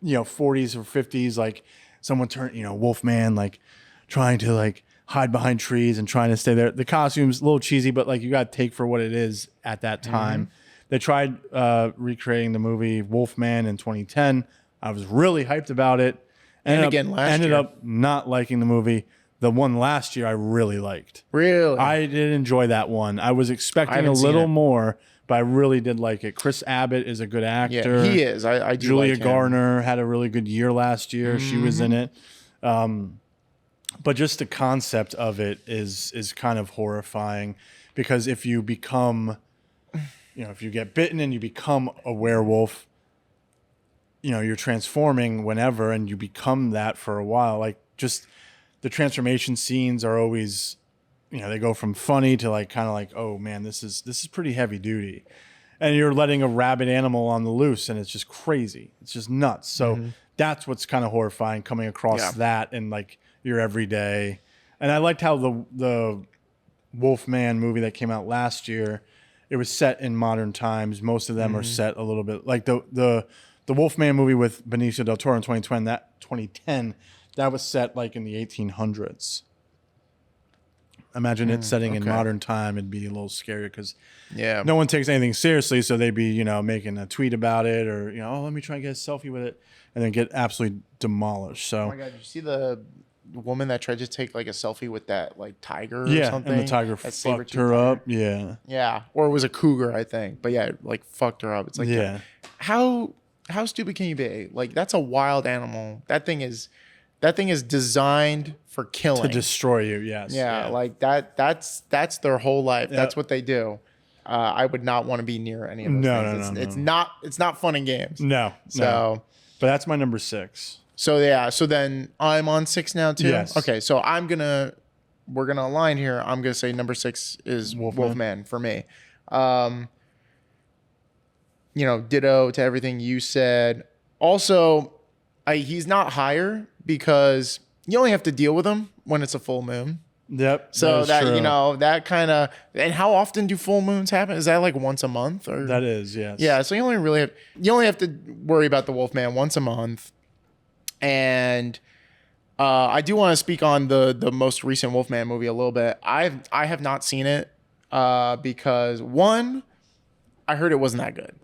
Speaker 1: 40s or 50s, like someone turned, Wolfman, like trying to like hide behind trees and trying to stay there. The costume's a little cheesy, but like you got to take for what it is at that time. Mm-hmm. They tried recreating the movie Wolfman in 2010. I was really hyped about it. Ended up not liking the movie. The one last year I really liked.
Speaker 2: Really?
Speaker 1: I did enjoy that one. I was expecting a little more, but I really did like it. Chris Abbott is a good actor.
Speaker 2: Yeah, he is. I do
Speaker 1: Julia
Speaker 2: like him.
Speaker 1: Garner had a really good year last year. Mm-hmm. She was in it. But just the concept of it is kind of horrifying, because if you become, if you get bitten and you become a werewolf, you're transforming whenever, and you become that for a while. Like, just the transformation scenes are always, they go from funny to like kind of like, oh man, this is pretty heavy duty, and you're letting a rabid animal on the loose, and it's just crazy. It's just nuts. So that's what's kind of horrifying, coming across that in like your everyday. And I liked how the Wolfman movie that came out last year, it was set in modern times. Most of them are set a little bit like the Wolfman movie with Benicio del Toro in 2010, that was set like in the 1800s. imagine it setting in
Speaker 2: okay.
Speaker 1: modern time, it'd be a little scarier because
Speaker 2: Yeah.
Speaker 1: no one takes anything seriously. So they'd be, making a tweet about it or, oh, let me try and get a selfie with it and then get absolutely demolished. So,
Speaker 2: Oh my God, did you see the woman that tried to take like a selfie with that like tiger or
Speaker 1: yeah,
Speaker 2: something?
Speaker 1: and the tiger
Speaker 2: That
Speaker 1: fucked
Speaker 2: saber-tooth
Speaker 1: her
Speaker 2: tiger?
Speaker 1: up. Yeah.
Speaker 2: Yeah. Or it was a cougar, I think. But yeah, it, like fucked her up. It's like,
Speaker 1: Yeah.
Speaker 2: how stupid can you be? Like that's a wild animal. That thing is designed for killing.
Speaker 1: To destroy you, yes.
Speaker 2: Yeah, like that's their whole life.
Speaker 1: Yeah.
Speaker 2: That's what they do. I would not want to be near any of those things. It's not fun and games.
Speaker 1: No.
Speaker 2: So,
Speaker 1: but that's my number 6.
Speaker 2: so yeah. So then I'm on 6 now too.
Speaker 1: Yes.
Speaker 2: Okay. So we're gonna align here. I'm gonna say number 6 is Wolfman for me. Ditto to everything you said. Also, he's not higher because you only have to deal with him when it's a full moon.
Speaker 1: Yep.
Speaker 2: So that
Speaker 1: true.
Speaker 2: that kind of, and how often do full moons happen? Is that like once a month or?
Speaker 1: That is, yes.
Speaker 2: Yeah. So you only have to worry about the Wolfman once a month. And I do want to speak on the most recent Wolfman movie a little bit. I have not seen it because one, I heard it wasn't that good.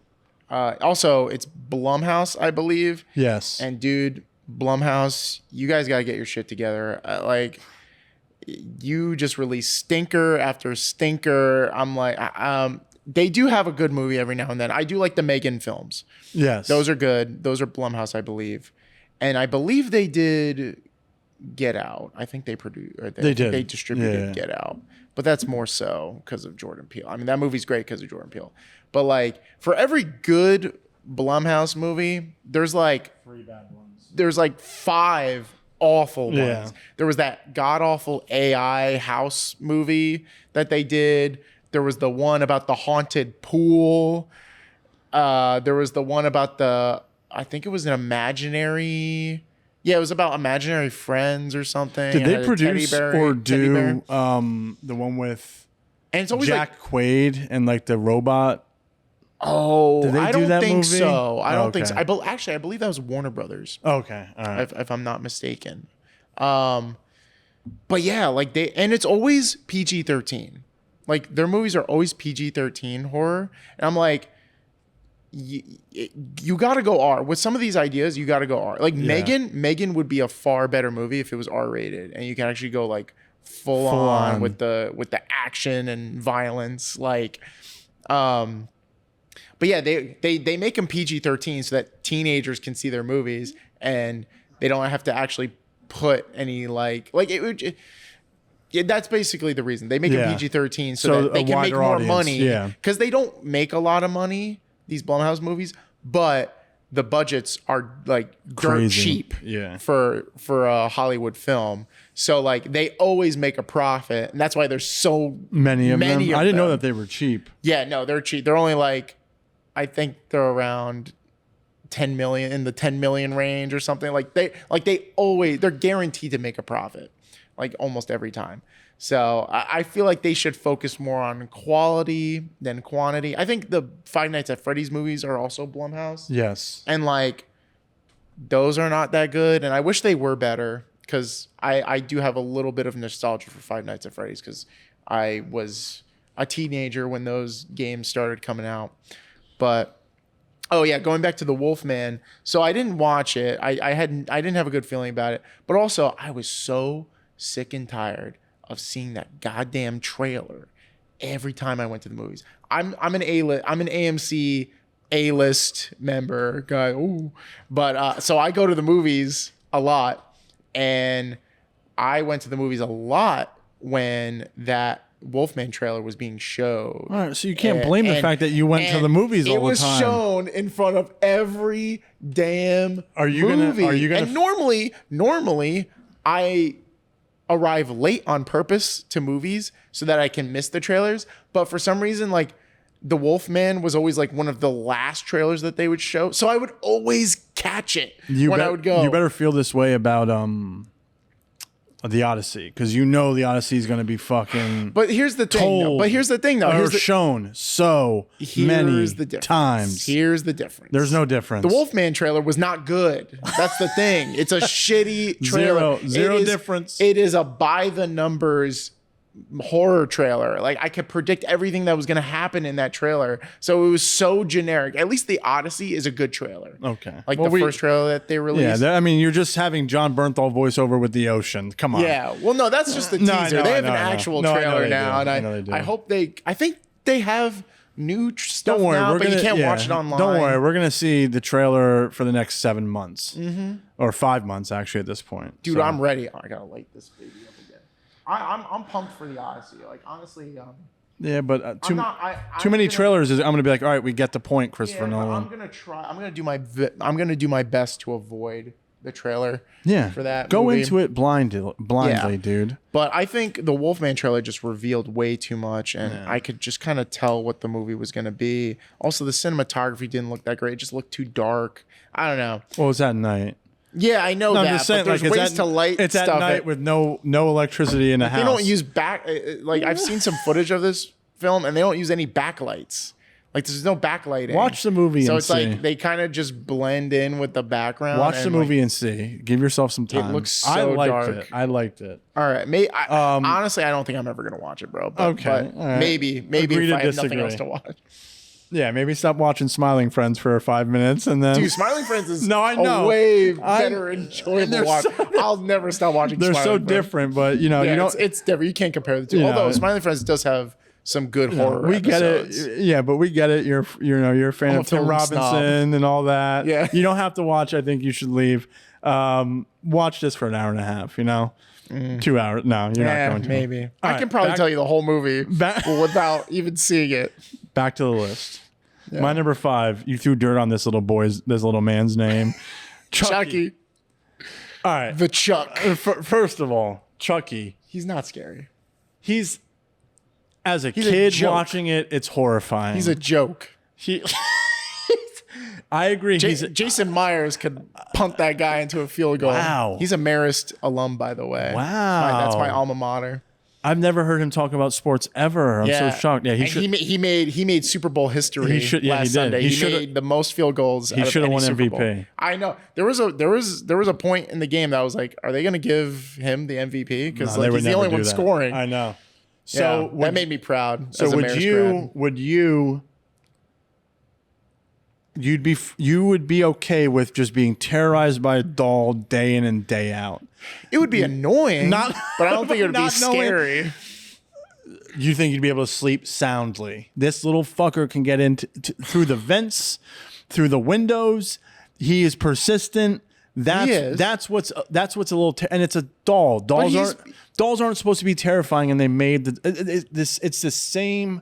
Speaker 2: Also, it's Blumhouse, I believe.
Speaker 1: Yes.
Speaker 2: And dude, Blumhouse, you guys got to get your shit together. You just release stinker after stinker. I'm like, they do have a good movie every now and then. I do like the Megan films.
Speaker 1: Yes.
Speaker 2: Those are good. Those are Blumhouse, I believe. And I believe they did Get Out. I think they produced, or they
Speaker 1: did.
Speaker 2: They distributed Get Out. But that's more so because of Jordan Peele. I mean, that movie's great because of Jordan Peele. But like for every good Blumhouse movie, there's like
Speaker 1: 3 bad ones.
Speaker 2: There's like 5 awful ones.
Speaker 1: Yeah.
Speaker 2: There was that god awful AI house movie that they did. There was the one about the haunted pool. There was the one about I think it was an imaginary. Yeah, it was about imaginary friends or something.
Speaker 1: Did
Speaker 2: It
Speaker 1: they
Speaker 2: had a
Speaker 1: produce or
Speaker 2: teddy bear.
Speaker 1: do the one with
Speaker 2: And it's always
Speaker 1: Jack Quaid and like the robot?
Speaker 2: Oh,
Speaker 1: Did they
Speaker 2: I
Speaker 1: do
Speaker 2: don't
Speaker 1: that
Speaker 2: think
Speaker 1: movie?
Speaker 2: so. I don't think so.
Speaker 1: Okay.
Speaker 2: Actually, I believe that was Warner Brothers,
Speaker 1: Okay. All right.
Speaker 2: if I'm not mistaken. But yeah, like and it's always PG-13. Like their movies are always PG-13 horror, and I'm like, you got to go R with some of these ideas. You got to go R. Like Megan would be a far better movie if it was R-rated, and you can actually go like full on with the action and violence, like. But yeah, they make them PG-13 so that teenagers can see their movies and they don't have to actually put any that's basically the reason they make them PG-13 so that they can make more
Speaker 1: audience,
Speaker 2: money.
Speaker 1: yeah.
Speaker 2: Because they don't make a lot of money, these Blumhouse movies, but the budgets are like dirt cheap for a Hollywood film. So like they always make a profit, and that's why there's so
Speaker 1: many of them. I didn't know that they were cheap.
Speaker 2: Yeah, no, they're cheap. They're only like, I think they're around 10 million, in the 10 million range or something. They're guaranteed to make a profit, like almost every time. So I feel like they should focus more on quality than quantity. I think the Five Nights at Freddy's movies are also Blumhouse.
Speaker 1: Yes.
Speaker 2: And like, those are not that good. And I wish they were better because I do have a little bit of nostalgia for Five Nights at Freddy's because I was a teenager when those games started coming out. But oh yeah, going back to the Wolfman. So I didn't watch it. I didn't have a good feeling about it. But also I was so sick and tired of seeing that goddamn trailer every time I went to the movies. I'm an AMC A-list member guy. Ooh. But so I go to the movies a lot, and I went to the movies a lot when that Wolfman trailer was being showed.
Speaker 1: All right, so you can't blame the fact that you went to the movies all the time.
Speaker 2: It was shown in front of every damn movie.
Speaker 1: Are you gonna?
Speaker 2: And normally I arrive late on purpose to movies so that I can miss the trailers. But for some reason, like the Wolfman was always like one of the last trailers that they would show, so I would always catch it I would go.
Speaker 1: You better feel this way about the Odyssey, because the Odyssey is going to be fucking.
Speaker 2: But here's the thing.
Speaker 1: Shown so many times.
Speaker 2: Here's the difference.
Speaker 1: There's no difference.
Speaker 2: The Wolfman trailer was not good. That's the thing. It's a shitty trailer.
Speaker 1: Zero difference.
Speaker 2: It is a by the numbers horror trailer. Like I could predict everything that was going to happen in that trailer. So it was so generic. At least the Odyssey is a good trailer.
Speaker 1: Okay.
Speaker 2: Like the first trailer that they released.
Speaker 1: Yeah, I mean, you're just having John Bernthal voiceover with the ocean. Come on.
Speaker 2: Yeah. Well, no, that's just the teaser. They have an actual trailer now, and I hope I think they have new stuff now, but you can't watch it online.
Speaker 1: Don't worry, we're gonna see the trailer for the next 7 months, or 5 months actually at this point.
Speaker 2: Dude, I'm ready. Oh, I gotta light this baby up again. I'm pumped for the Odyssey. Like honestly,
Speaker 1: yeah, but too many trailers is I'm gonna be like, all right, we get the point, Christopher Nolan.
Speaker 2: I'm gonna try. I'm gonna do my best to avoid the trailer.
Speaker 1: Yeah,
Speaker 2: for that.
Speaker 1: Go
Speaker 2: movie.
Speaker 1: into it blindly, dude.
Speaker 2: But I think the Wolfman trailer just revealed way too much, and I could just kind of tell what the movie was gonna be. Also, the cinematography didn't look that great; it just looked too dark. I don't know.
Speaker 1: What was that at night?
Speaker 2: Yeah, I know that.
Speaker 1: I'm just saying,
Speaker 2: but there's ways to light
Speaker 1: it's
Speaker 2: stuff
Speaker 1: at night with no electricity in the house.
Speaker 2: They don't use like I've seen some footage of this film, and they don't use any backlights. Like there's no backlighting.
Speaker 1: Watch the movie
Speaker 2: so
Speaker 1: and
Speaker 2: it's
Speaker 1: see.
Speaker 2: Like they kind of just blend in with the background.
Speaker 1: Watch the movie and see. Give yourself some time.
Speaker 2: It looks so dark.
Speaker 1: I liked it.
Speaker 2: All right. Honestly, I don't think I'm ever gonna watch it, bro. But
Speaker 1: right.
Speaker 2: maybe
Speaker 1: Agree
Speaker 2: if I have
Speaker 1: disagree.
Speaker 2: nothing else to watch.
Speaker 1: Yeah, maybe stop watching Smiling Friends for 5 minutes and then.
Speaker 2: Dude, Smiling Friends is
Speaker 1: I know.
Speaker 2: a way better, enjoyable watch. I'll never stop watching.
Speaker 1: They're
Speaker 2: Smiling
Speaker 1: so
Speaker 2: Friends.
Speaker 1: different, but you don't.
Speaker 2: It's different. You can't compare the two. Although Smiling Friends does have some good horror.
Speaker 1: We
Speaker 2: episodes.
Speaker 1: get it. Yeah, but we get it. You're a fan of Tim
Speaker 2: film
Speaker 1: Robinson
Speaker 2: snob.
Speaker 1: and all that.
Speaker 2: Yeah.
Speaker 1: You don't have to watch. I think you should leave. Watch this for an hour and a half. 2 hours. No, you're not going to.
Speaker 2: Maybe.
Speaker 1: All
Speaker 2: I can probably tell you the whole movie without even seeing it.
Speaker 1: Back to the list. Yeah. My number 5. You threw dirt on this little man's name,
Speaker 2: Chucky.
Speaker 1: All right,
Speaker 2: the Chuck.
Speaker 1: First of all, Chucky.
Speaker 2: He's not scary.
Speaker 1: He's a kid watching it. It's horrifying.
Speaker 2: He's a joke.
Speaker 1: I agree.
Speaker 2: Jason Myers could punt that guy into a field goal.
Speaker 1: Wow.
Speaker 2: He's a Marist alum, by the way.
Speaker 1: Wow.
Speaker 2: That's my alma mater.
Speaker 1: I've never heard him talk about sports ever. I'm so shocked. Yeah,
Speaker 2: he made Super Bowl history. Last Sunday. He made the most field goals.
Speaker 1: He should have won
Speaker 2: Super
Speaker 1: MVP.
Speaker 2: Bowl. I know. There was a point in the game that I was like, are they going to give him the MVP? Because he's the only one scoring.
Speaker 1: I know. So
Speaker 2: that made me proud.
Speaker 1: So you would be okay with just being terrorized by a doll day in and day out?
Speaker 2: It would be annoying, but I don't think it would be scary.
Speaker 1: You think you'd be able to sleep soundly? This little fucker can get in through the vents, through the windows. He is persistent. That's what's a little and it's a doll. Dolls aren't supposed to be terrifying, and they made it's the same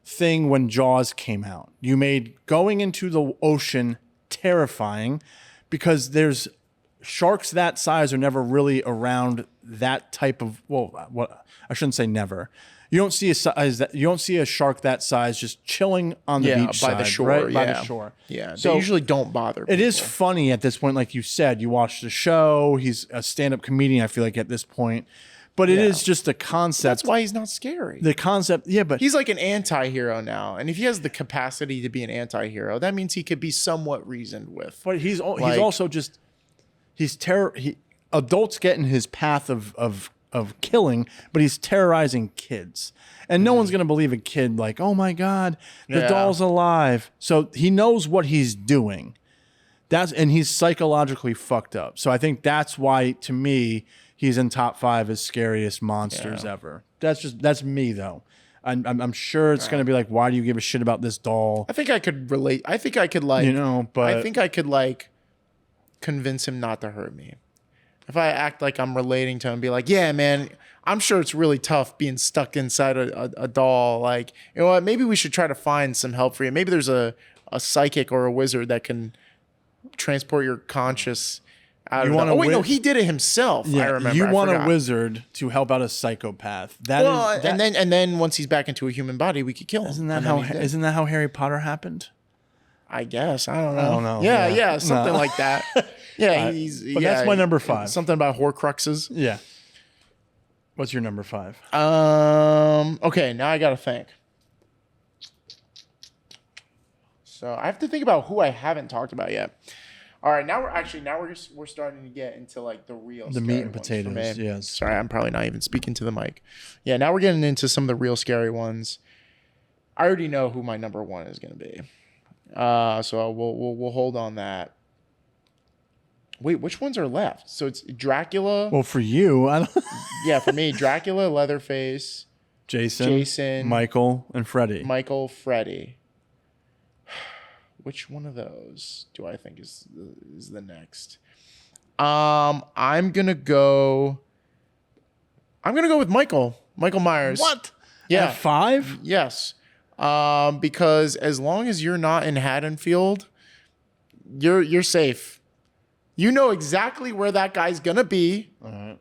Speaker 1: thing when Jaws came out. You made going into the ocean terrifying because there's sharks that size are never really around that type of what I shouldn't say never. You don't see a shark that size just chilling on the beach
Speaker 2: by
Speaker 1: side,
Speaker 2: the shore,
Speaker 1: right? By the shore.
Speaker 2: Yeah,
Speaker 1: so
Speaker 2: they usually don't bother people.
Speaker 1: It is funny at this point, like you said. You watch the show. He's a stand-up comedian, I feel like, at this point. But it is just a concept.
Speaker 2: That's why he's not scary.
Speaker 1: The concept, but
Speaker 2: he's like an anti-hero now. And if he has the capacity to be an anti-hero, that means he could be somewhat reasoned with.
Speaker 1: But he's also just adults get in his path of killing, but he's terrorizing kids. And no one's going to believe a kid like, oh my God, the doll's alive. So he knows what he's doing. And he's psychologically fucked up. So I think that's why, to me, he's in top 5 as scariest monsters ever. That's me though. I'm sure it's going to be like, why do you give a shit about this doll?
Speaker 2: I think I could relate. I think I could convince him not to hurt me. If I act like I'm relating to him, be like, yeah, man, I'm sure it's really tough being stuck inside a doll. Like, you know what? Maybe we should try to find some help for you. Maybe there's a psychic or a wizard that can transport your conscious out of the... no, he did it himself. Yeah, I remember.
Speaker 1: You want a wizard to help out a psychopath.
Speaker 2: And then once he's back into a human body, we could kill him.
Speaker 1: Isn't that how Harry Potter happened?
Speaker 2: I guess. I don't know. Yeah, something like that. Yeah,
Speaker 1: but that's my number 5.
Speaker 2: Something about Horcruxes.
Speaker 1: Yeah. What's your number 5?
Speaker 2: Okay, now I gotta think. So I have to think about who I haven't talked about yet. All right, we're starting to get into like the real
Speaker 1: The
Speaker 2: scary
Speaker 1: meat and
Speaker 2: ones for me.
Speaker 1: potatoes, yes.
Speaker 2: Sorry, I'm probably not even speaking to the mic. Yeah, now we're getting into some of the real scary ones. I already know who my number one is going to be. So we'll hold on that. Wait, which ones are left? So it's Dracula.
Speaker 1: Well, for you, I don't.
Speaker 2: Yeah, for me, Dracula, Leatherface,
Speaker 1: Jason, Michael, and Freddy.
Speaker 2: Michael, Freddy. Which one of those do I think is the next? I'm gonna go with Michael Myers.
Speaker 1: What?
Speaker 2: Yeah.
Speaker 1: At 5?
Speaker 2: Yes. Because as long as you're not in Haddonfield, you're safe. You know exactly where that guy's gonna be,
Speaker 1: All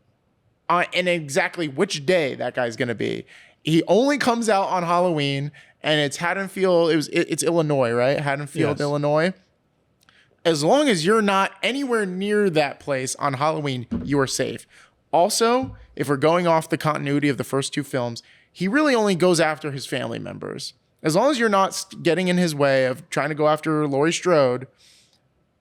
Speaker 2: right. And exactly which day that guy's gonna be. He only comes out on Halloween, and it's Haddonfield. It's Illinois, right? Haddonfield,
Speaker 1: Yes.
Speaker 2: Illinois. As long as you're not anywhere near that place on Halloween, you are safe. Also, if we're going off the continuity of the first 2 films, he really only goes after his family members. As long as you're not getting in his way of trying to go after Laurie Strode,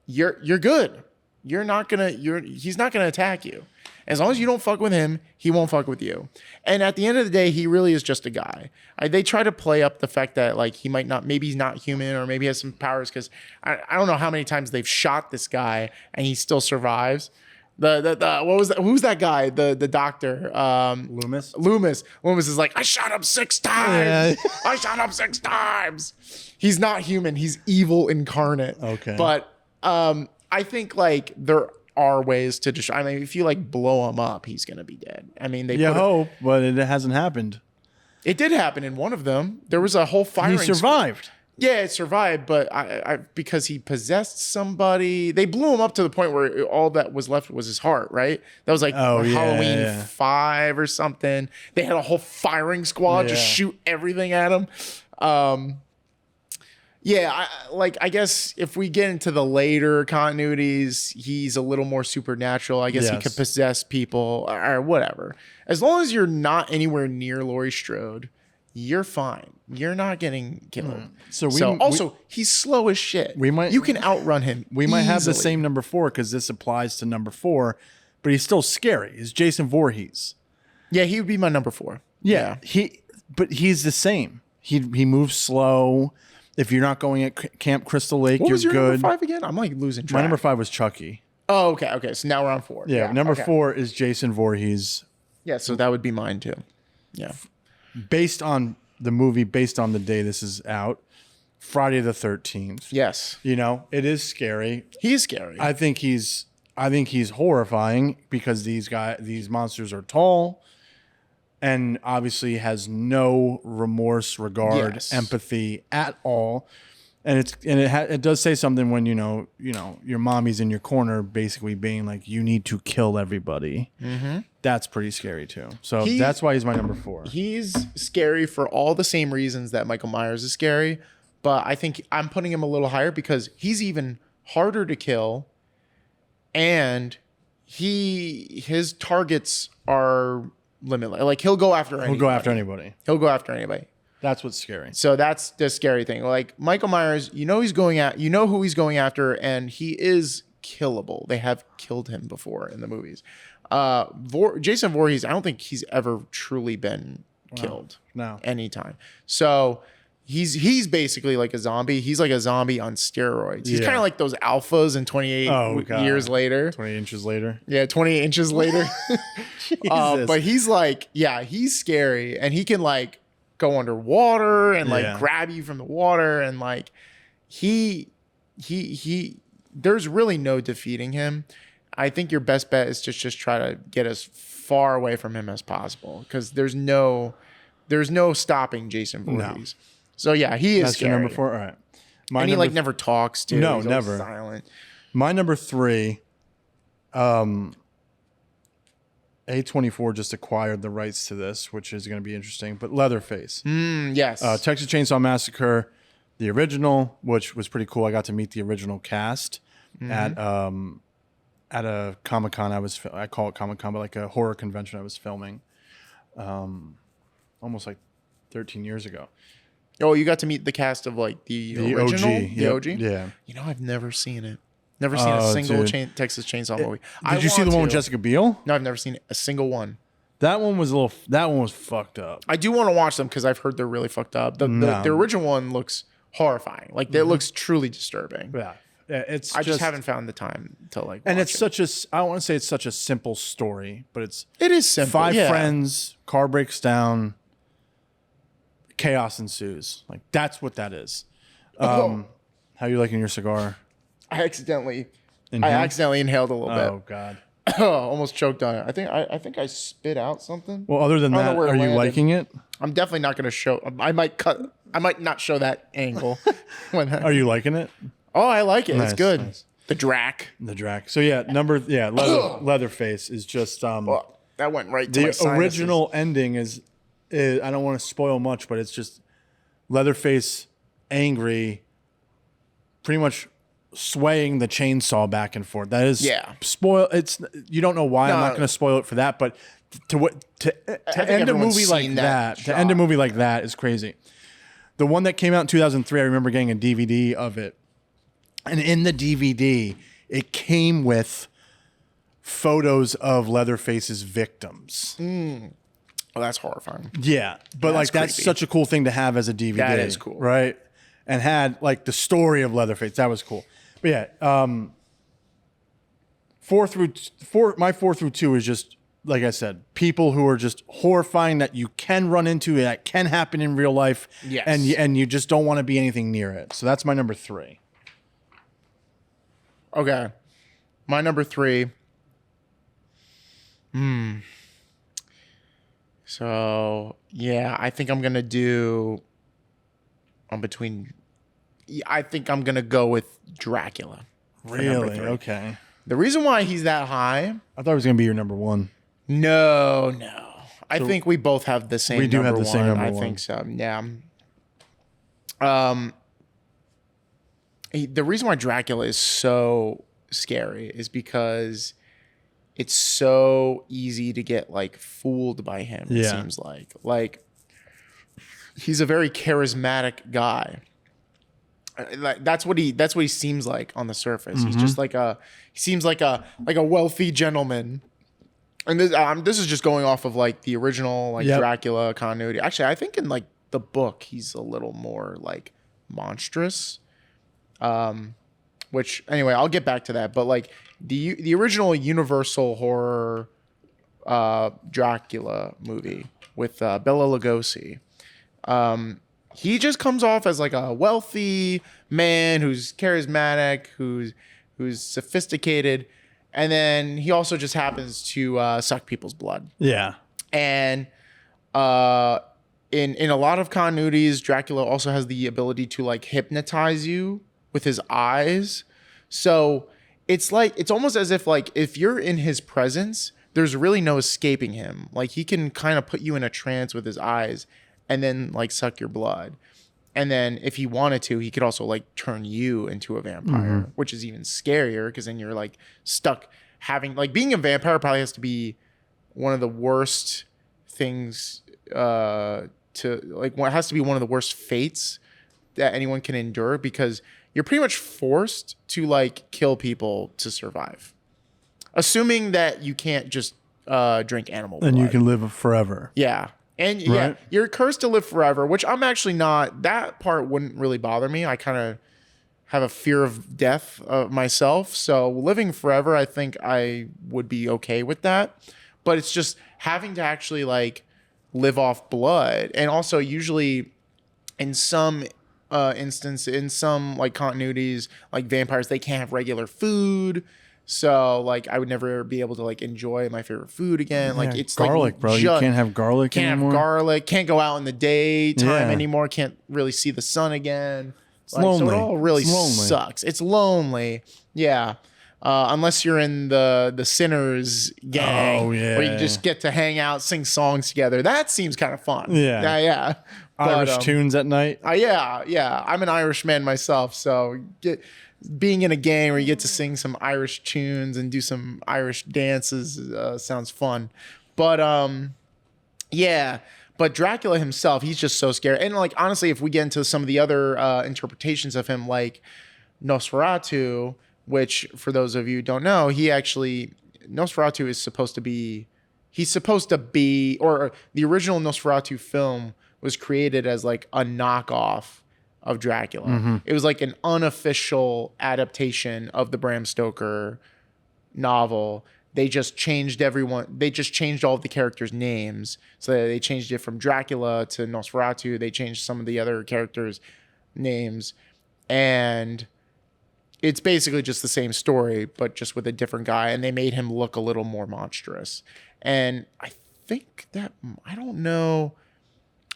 Speaker 2: you're good. He's not gonna attack you. As long as you don't fuck with him, he won't fuck with you. And at the end of the day, he really is just a guy. They try to play up the fact that like he might not, maybe he's not human, or maybe he has some powers, because I don't know how many times they've shot this guy and he still survives. Who's that guy? The doctor.
Speaker 1: Loomis.
Speaker 2: Loomis is like, I shot him 6 times. Yeah. I shot him 6 times. He's not human. He's evil incarnate.
Speaker 1: Okay.
Speaker 2: But I think like there are ways to destroy. I mean, if you like blow him up, he's gonna be dead. I mean,
Speaker 1: but it hasn't happened.
Speaker 2: It did happen in one of them. There was a whole firing.
Speaker 1: He survived.
Speaker 2: Yeah, it survived, but I because he possessed somebody. They blew him up to the point where all that was left was his heart, right? That was like Halloween 5 or something. They had a whole firing squad just shoot everything at him. I guess if we get into the later continuities, he's a little more supernatural. I guess he could possess people or whatever. As long as you're not anywhere near Laurie Strode, you're fine. You're not getting killed. So he's slow as shit. You can outrun him.
Speaker 1: We might have the same number 4 because this applies to number 4, but he's still scary. Is Jason Voorhees?
Speaker 2: Yeah, he would be my number 4.
Speaker 1: Yeah. But he's the same. He moves slow. If you're not going at Camp Crystal Lake,
Speaker 2: what was your
Speaker 1: good.
Speaker 2: Number 5 again? I'm like losing track.
Speaker 1: My number 5 was Chucky.
Speaker 2: Oh, okay. So now we're on 4.
Speaker 1: Yeah, number 4 is Jason Voorhees.
Speaker 2: Yeah, so that would be mine too. Yeah.
Speaker 1: Based on the movie, based on the day this is out, Friday the 13th.
Speaker 2: Yes.
Speaker 1: You know, it is scary.
Speaker 2: He's scary.
Speaker 1: I think he's horrifying because these monsters are tall and obviously has no remorse, regard, empathy at all. And it does say something when you know your mommy's in your corner, basically being like, you need to kill everybody. Mm-hmm. That's pretty scary too. So that's why he's my number 4.
Speaker 2: He's scary for all the same reasons that Michael Myers is scary, but I think I'm putting him a little higher because he's even harder to kill, and his targets are limitless. Like he'll go after anybody. He'll go after anybody.
Speaker 1: That's what's scary.
Speaker 2: So that's the scary thing. Like Michael Myers, you know who he's going after, and he is killable. They have killed him before in the movies. Jason Voorhees, I don't think he's ever truly been killed.
Speaker 1: No.
Speaker 2: Anytime. So he's basically like a zombie. He's like a zombie on steroids. He's kind of like those alphas in 28 years later.
Speaker 1: 28 inches later.
Speaker 2: Yeah, 28 inches later. But he's like, he's scary, and he can like go underwater and like grab you from the water, and like he there's really no defeating him. I think your best bet is just try to get as far away from him as possible, because there's no stopping Jason Voorhees. No. So he is
Speaker 1: That's
Speaker 2: scary.
Speaker 1: Your number 4. All right.
Speaker 2: And he like never talks too.
Speaker 1: No,
Speaker 2: he's
Speaker 1: never.
Speaker 2: Silent.
Speaker 1: My number 3, A24 just acquired the rights to this, which is going to be interesting. But Leatherface.
Speaker 2: Yes.
Speaker 1: Texas Chainsaw Massacre, the original, which was pretty cool. I got to meet the original cast at a Comic-Con. I call it Comic-Con, but like a horror convention I was filming almost like 13 years ago.
Speaker 2: Oh, you got to meet the cast of like the original?
Speaker 1: OG.
Speaker 2: The OG?
Speaker 1: Yeah.
Speaker 2: You know, I've never seen it. Never seen a single
Speaker 1: dude.
Speaker 2: Texas Chainsaw movie.
Speaker 1: Did you see the one with Jessica Biel?
Speaker 2: No, I've never seen a single one.
Speaker 1: That one was fucked up.
Speaker 2: I do want to watch them because I've heard they're really fucked up. The original one looks horrifying. Like it looks truly disturbing.
Speaker 1: Yeah.
Speaker 2: I just haven't found the time to like.
Speaker 1: And it's
Speaker 2: watch
Speaker 1: I don't want to say it's such a simple story, but
Speaker 2: it is simple.
Speaker 1: 5 friends, car breaks down, chaos ensues. Like that's what that is. How you liking your cigar?
Speaker 2: I accidentally inhaled a little bit.
Speaker 1: Oh God.
Speaker 2: Almost choked on it. I think I spit out something.
Speaker 1: Well, other than that, are you liking it?
Speaker 2: I'm definitely not going to show. I might not show that angle.
Speaker 1: Are you liking it?
Speaker 2: Oh, I like it. It's good.
Speaker 1: Nice.
Speaker 2: The Drac.
Speaker 1: So yeah, Leatherface is just
Speaker 2: Well, that went right to my
Speaker 1: the
Speaker 2: sinuses.
Speaker 1: original ending is I don't want to spoil much, but it's just Leatherface angry, pretty much swaying the chainsaw back and forth. That is spoil. It's you don't know why. I'm not going to spoil it for that, but to end a movie like that, to end a movie like that is crazy. The one that came out in 2003, I remember getting a DVD of it, and in the DVD, it came with photos of Leatherface's victims.
Speaker 2: Oh, that's horrifying.
Speaker 1: Yeah, but that's creepy. Such a cool thing to have as a DVD.
Speaker 2: That is cool,
Speaker 1: right? And had like the story of Leatherface. That was cool. But yeah, 4 through 2 is just like I said, people who are just horrifying that you can run into, that can happen in real life.
Speaker 2: Yes,
Speaker 1: and you just don't want to be anything near it. So that's my number 3.
Speaker 2: Okay, my number 3. So yeah, I think I'm gonna do. I think I'm gonna go with Dracula.
Speaker 1: Really? Okay.
Speaker 2: The reason why he's that high,
Speaker 1: I thought it was gonna be your number 1.
Speaker 2: No. I think we both have the same.
Speaker 1: We do have the
Speaker 2: one.
Speaker 1: same number 1.
Speaker 2: I think so. Yeah. The reason why Dracula is so scary is because it's so easy to get like fooled by him. It seems like he's a very charismatic guy. Like that's what he seems like on the surface. He's just he seems like a wealthy gentleman. And this is just going off of like the original Dracula continuity. Actually, I think in like the book he's a little more like monstrous. Which anyway, I'll get back to that. But like the original Universal horror Dracula movie with Bela Lugosi. He just comes off as like a wealthy man who's charismatic, who's sophisticated, and then he also just happens to suck people's blood.
Speaker 1: Yeah.
Speaker 2: And in a lot of continuities, Dracula also has the ability to like hypnotize you with his eyes. So it's almost as if like if you're in his presence, there's really no escaping him. Like he can kind of put you in a trance with his eyes and then like suck your blood. And then if he wanted to, he could also like turn you into a vampire, which is even scarier because then you're like stuck having like being a vampire probably has to be one of the worst things has to be one of the worst fates that anyone can endure because you're pretty much forced to like kill people to survive. Assuming that you can't just drink animal blood.
Speaker 1: And you can live forever.
Speaker 2: Yeah. And yeah, you're cursed to live forever, which I'm actually not. That part wouldn't really bother me. I kind of have a fear of death myself. So living forever, I think I would be okay with that. But it's just having to actually like live off blood. And also usually in some in some like continuities, like vampires, they can't have regular food. So like I would never be able to like enjoy my favorite food again. Like it's
Speaker 1: garlic,
Speaker 2: like,
Speaker 1: bro. You can't have garlic anymore.
Speaker 2: Can't have garlic. Can't go out in the daytime anymore. Can't really see the sun again.
Speaker 1: It's lonely.
Speaker 2: So it all really sucks. It's lonely. Yeah. Unless you're in the Sinners gang, where you just get to hang out, sing songs together. That seems kind of fun. Yeah.
Speaker 1: Irish tunes at night.
Speaker 2: Yeah. I'm an Irish man myself, so being in a gang where you get to sing some Irish tunes and do some Irish dances sounds fun. But but Dracula himself, he's just so scary. And like honestly, if we get into some of the other interpretations of him, like Nosferatu, which for those of you who don't know, Nosferatu is supposed to be, or the original Nosferatu film was created as like a knockoff of Dracula.
Speaker 1: Mm-hmm.
Speaker 2: It was like an unofficial adaptation of the Bram Stoker novel. They just changed all of the characters' names. So they changed it from Dracula to Nosferatu. They changed some of the other characters' names. And it's basically just the same story, but just with a different guy. And they made him look a little more monstrous. And I don't know.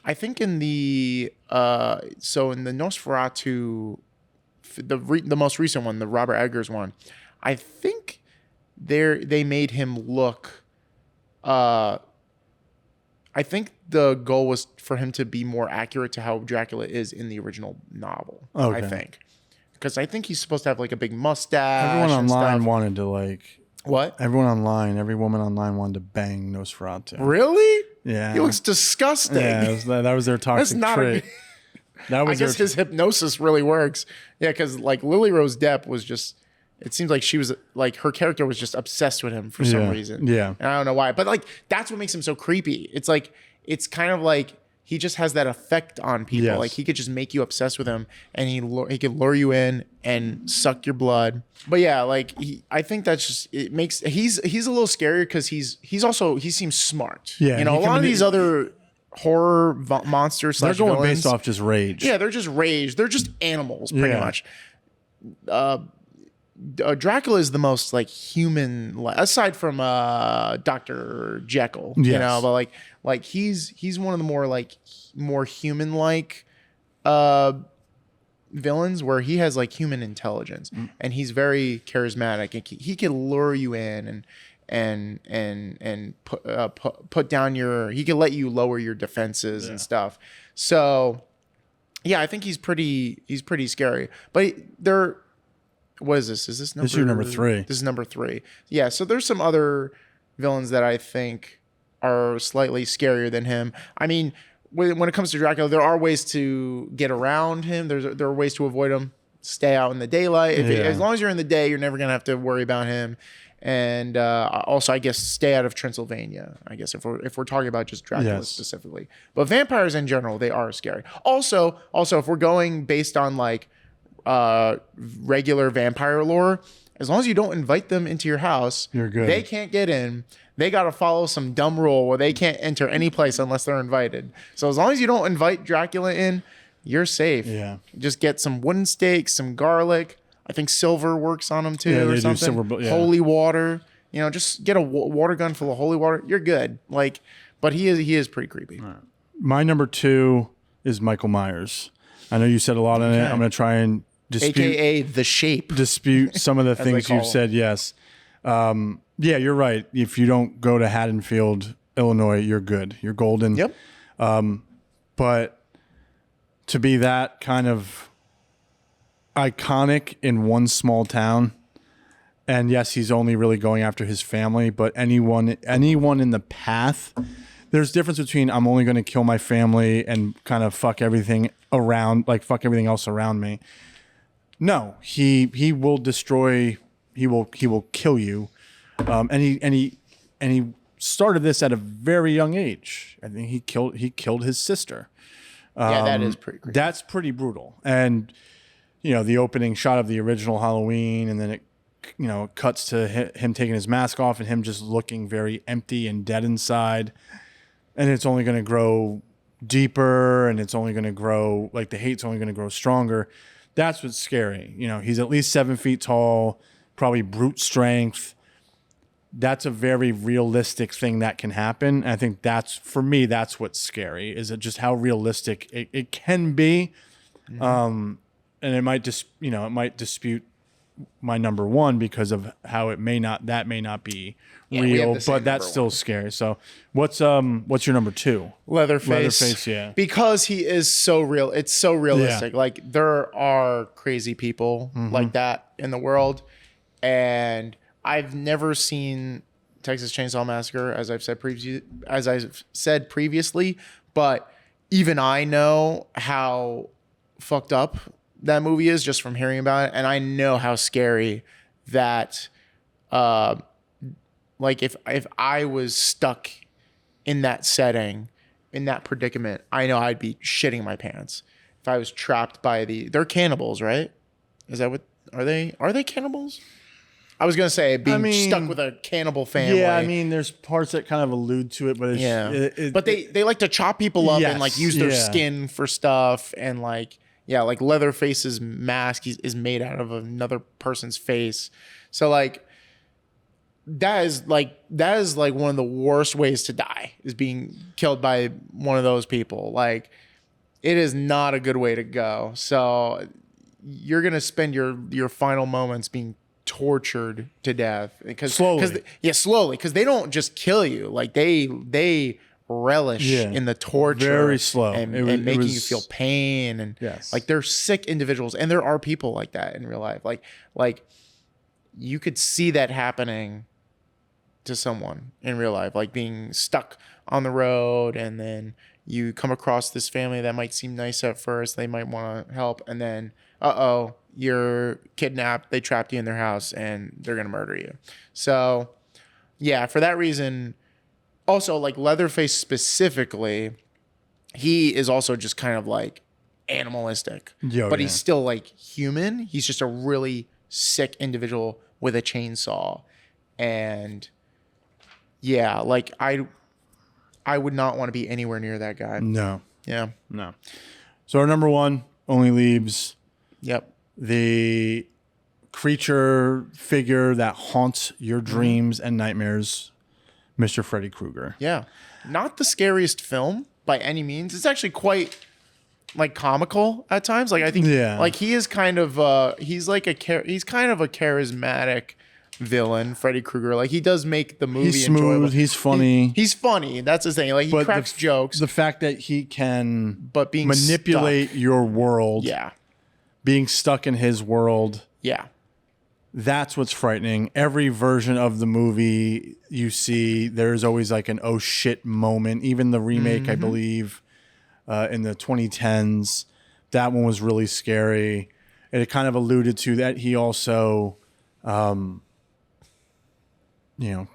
Speaker 2: I think in the Nosferatu, the most recent one, the Robert Eggers one, I think they made him look. I think the goal was for him to be more accurate to how Dracula is in the original novel.
Speaker 1: Okay.
Speaker 2: I think, because I think he's supposed to have like a big mustache.
Speaker 1: Everyone
Speaker 2: and
Speaker 1: online
Speaker 2: stuff.
Speaker 1: wanted to like.
Speaker 2: What?
Speaker 1: Every woman online wanted to bang Nosferatu.
Speaker 2: Really?
Speaker 1: Yeah.
Speaker 2: He looks disgusting.
Speaker 1: Yeah, that was their toxic
Speaker 2: That's not
Speaker 1: trait. That was
Speaker 2: I guess his hypnosis really works. Yeah, because like Lily Rose Depp was just. It seems like she was like her character was just obsessed with him for some reason.
Speaker 1: Yeah.
Speaker 2: And I don't know why, but like that's what makes him so creepy. It's like it's kind of like he just has that effect on people.
Speaker 1: Yes.
Speaker 2: Like he could just make you obsessed with him, and he could lure you in and suck your blood. But yeah, like I think that's just it makes he's a little scarier because he seems smart.
Speaker 1: Yeah,
Speaker 2: you know, a lot of these other horror monsters.
Speaker 1: They're going
Speaker 2: villains,
Speaker 1: based off just rage.
Speaker 2: Yeah, they're just rage. They're just animals, pretty much. Dracula is the most like human, aside from Dr. Jekyll, you know, but like he's one of the more human like villains where he has like human intelligence and he's very charismatic and he can lure you in and put down he can let you lower your defenses and stuff. So yeah, I think he's pretty scary, but what is this? Is this number?
Speaker 1: This is your number 3.
Speaker 2: This is number 3. Yeah. So there's some other villains that I think are slightly scarier than him. I mean, when it comes to Dracula, there are ways to get around him. There are ways to avoid him. Stay out in the daylight. As long as you're in the day, you're never gonna have to worry about him. And also, I guess, stay out of Transylvania. I guess if we're talking about just Dracula specifically, but vampires in general, they are scary. Also, if we're going based on like regular vampire lore, as long as you don't invite them into your house,
Speaker 1: you're good.
Speaker 2: They can't get in. They got to follow some dumb rule where they can't enter any place unless they're invited. So as long as you don't invite Dracula in, you're safe.
Speaker 1: Yeah.
Speaker 2: Just get some wooden stakes, some garlic. I think silver works on them too, or something.
Speaker 1: Silver,
Speaker 2: holy water. You know, just get a water gun full of holy water. You're good. Like, but he is pretty creepy.
Speaker 1: Right. My number 2 is Michael Myers. I know you said a lot on it. I'm going to try and
Speaker 2: AKA the Shape.
Speaker 1: Dispute some of the things you've said. Yes. Yeah, you're right. If you don't go to Haddonfield, Illinois, you're good. You're golden.
Speaker 2: Yep.
Speaker 1: But to be that kind of iconic in one small town, and yes, he's only really going after his family, but anyone in the path, there's a difference between I'm only going to kill my family and kind of fuck everything around, like fuck everything else around me. No, he will destroy. He will kill you, and he started this at a very young age. I think he killed his sister.
Speaker 2: Yeah, that is pretty crazy.
Speaker 1: That's pretty brutal. And the opening shot of the original Halloween, and then it cuts to him taking his mask off and him just looking very empty and dead inside. And it's only going to grow deeper, and it's only going to grow, like, the hate's only going to grow stronger. That's what's scary. He's at least 7 feet tall, probably brute strength. That's a very realistic thing that can happen. And I think for me, that's what's scary, is it just how realistic it can be. Mm-hmm. And it might dispute my number 1 because of how it may not be real, but that's still scary. So what's your number 2?
Speaker 2: Leatherface,
Speaker 1: yeah.
Speaker 2: Because he is so real. It's so realistic. Yeah. Like, there are crazy people like that in the world. And I've never seen Texas Chainsaw Massacre, as I've said previously, but even I know how fucked up that movie is just from hearing about it, and I know how scary that like if I was stuck in that setting, in that predicament, I know I'd be shitting my pants. If I was trapped by they're cannibals, right? Is that what are they? Are they cannibals? I was gonna say being stuck with a cannibal family.
Speaker 1: Yeah, I mean, there's parts that kind of allude to it, but it's,
Speaker 2: but they like to chop people up and like use their skin for stuff, and like like Leatherface's mask is made out of another person's face. So like that is like one of the worst ways to die, is being killed by one of those people. Like it is not a good way to go. So you're gonna spend your final moments being tortured to death slowly because they don't just kill you, like they relish in the torture,
Speaker 1: very slow,
Speaker 2: and making you feel pain, and like they're sick individuals, and there are people like that in real life. Like you could see that happening to someone in real life, like being stuck on the road, and then you come across this family that might seem nice at first, they might want to help, and then you're kidnapped, they trapped you in their house, and they're gonna murder you. So yeah, for that reason, also like Leatherface specifically, he is also just kind of like animalistic, but he's still like human. He's just a really sick individual with a chainsaw. And yeah, like I would not want to be anywhere near that guy.
Speaker 1: No.
Speaker 2: Yeah.
Speaker 1: No. So our number one only leaves
Speaker 2: the
Speaker 1: creature figure that haunts your dreams and nightmares, Mr. Freddy Krueger.
Speaker 2: Yeah. Not the scariest film by any means. It's actually quite like comical at times. Like I think like he is kind of he's kind of a charismatic villain, Freddy Krueger. Like he does make the movie
Speaker 1: he's smooth,
Speaker 2: enjoyable.
Speaker 1: He's funny.
Speaker 2: He's funny. That's his thing. Like he cracks jokes.
Speaker 1: The fact that he can
Speaker 2: being
Speaker 1: manipulate your world.
Speaker 2: Yeah.
Speaker 1: Being stuck in his world.
Speaker 2: Yeah.
Speaker 1: That's what's frightening. Every version of the movie you see, there's always like an oh shit moment. Even the remake, I believe, in the 2010s, that one was really scary. And it kind of alluded to that he also, kind of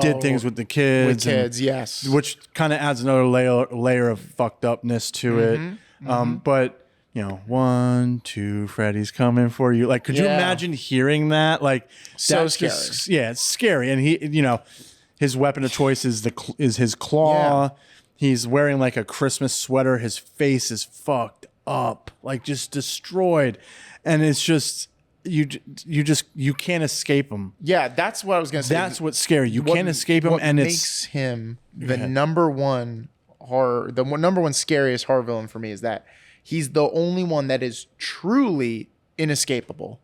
Speaker 1: did things with the kids.
Speaker 2: Yes.
Speaker 1: Which kind of adds another layer of fucked upness to it. But 1, 2, Freddy's coming for you. Like, could you imagine hearing that? Like,
Speaker 2: so scary.
Speaker 1: It's scary. And he, his weapon of choice is his claw. Yeah. He's wearing like a Christmas sweater. His face is fucked up, like just destroyed. And it's just, you can't escape him.
Speaker 2: Yeah, that's what I was gonna say.
Speaker 1: That's what's scary. You can't escape him, and
Speaker 2: makes him the number one scariest horror villain for me is that he's the only one that is truly inescapable.